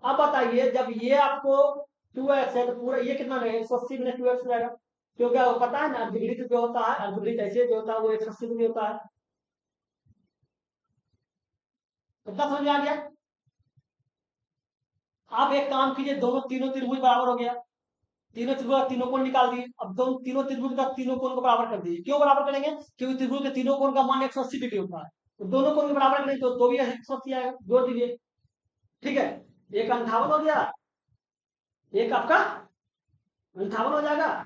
[SPEAKER 1] अब बताइए जब ये आपको 2x है तो पूरा ये कितना रहेगा, 180 में 2x जाएगा, क्योंकि आपको पता है ना विपरीत जो होता है, विपरीत ऐसे जो होता है वो 180 में होता है। कितना समझ में आ गया। आप एक काम कीजिए, दोनों तीनों त्रिभुज बराबर हो गया, तीनों त्रिभुज का तीनों कोण निकाल दिए। अब दोनों तीनों त्रिभुज का तीनों कोण को बराबर कर दीजिए। क्यों बराबर करेंगे, क्योंकि त्रिभुज के तीनों कोण का मान 180 डिग्री होता है, तो दोनों कोण के बराबर करेंगे तो भी 180 आएगा, जोड़ दीजिए, ठीक है। एक 58 हो गया, एक आपका 58 हो जाएगा,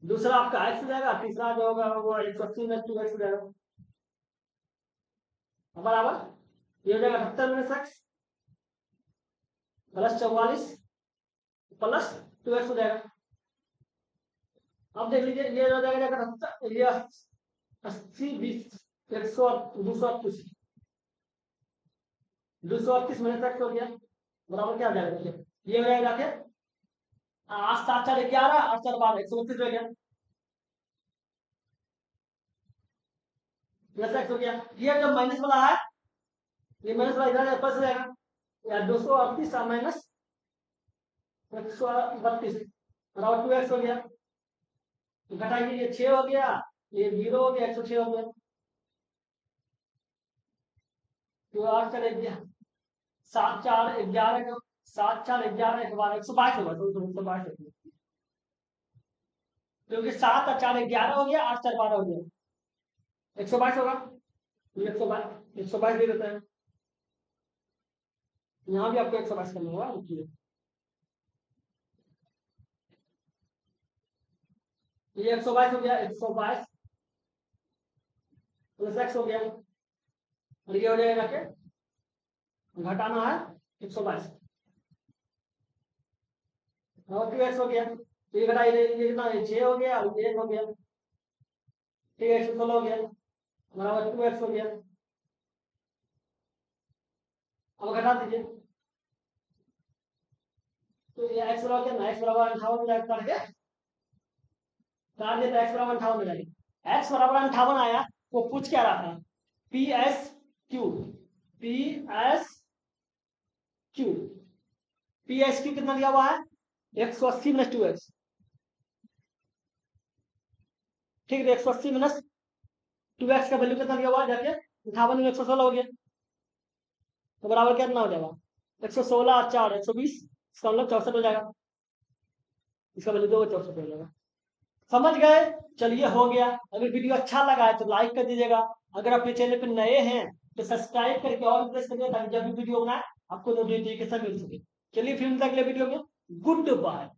[SPEAKER 1] दूसरा आपका x हो जाएगा, तीसरा जो होगा वो 180 में 2x हो जाएगा, बराबर ये हो जाएगा 78 में x प्लस 44 प्लस 2x हो जाएगा। अब देख लीजिए ये हो जाएगा ये 80 20 100 238 238 में x हो गया, बराबर क्या हो जाएगा, देखिए ये हो जाएगा क्या, 8 7 4 11 8 4 12 132 हो गया, प्लस x हो गया। ये जो माइनस वाला है, ये माइनस वाला इधर प्लस हो जाएगा, या 238 माइनस 132 बराबर 2x हो गया। तो घटाइए, ये 6 हो गया, ये 0 हो गया, 106 हो गया, तो 8 4 11 7 4 11 7 4 11 122 होगा, 122 होगा, क्योंकि 7 और 4 11 हो गया, 8 4 12 हो गया, 122 होगा, 122 दे देते हैं, यहाँ भी आपको 122 करना होगा, रुकिए, ये 122 हो गया, 122 प्लस x हो गया, और ये हो जाएगा क्या, घटाना है 122 और 2x हो गया, तो ये घटाइए, ये कितना 6 हो गया, ये 1 हो गया, ठीक है, 116 हो गया, बराबर 2x हो गया। अब घटा दीजिए, तो ये x बराबर क्या, x बराबर 58 हो जाएगा, काट के काट देते, x बराबर 58 हो जाएगा, x बराबर 58 आया, वो पूछ क्या रहा था, P S Q P S Q P S Q कितना दिया हुआ है, 180 माइनस 2x, ठीक है, 180 माइनस 2x का वैल्यू कितना दिया हुआ है, जाके 58 में 116 हो गया, तो बराबर कितना हो जाएगा, 116 और 4 120, इसका मतलब 64 हो जाएगा, इसका वैल्यू 2 64 हो जाएगा। समझ गए, चलिए हो गया। अगर वीडियो अच्छा लगा है तो लाइक कर दीजिएगा, अगर अपने चैनल पर नए हैं तो सब्सक्राइब करके और प्रेस करिए, ताकि जब भी वीडियो बनाए आपको नोटिफिकेशन मिल सके। चलिए फिर मिलता है अगले वीडियो में, गुड बाय।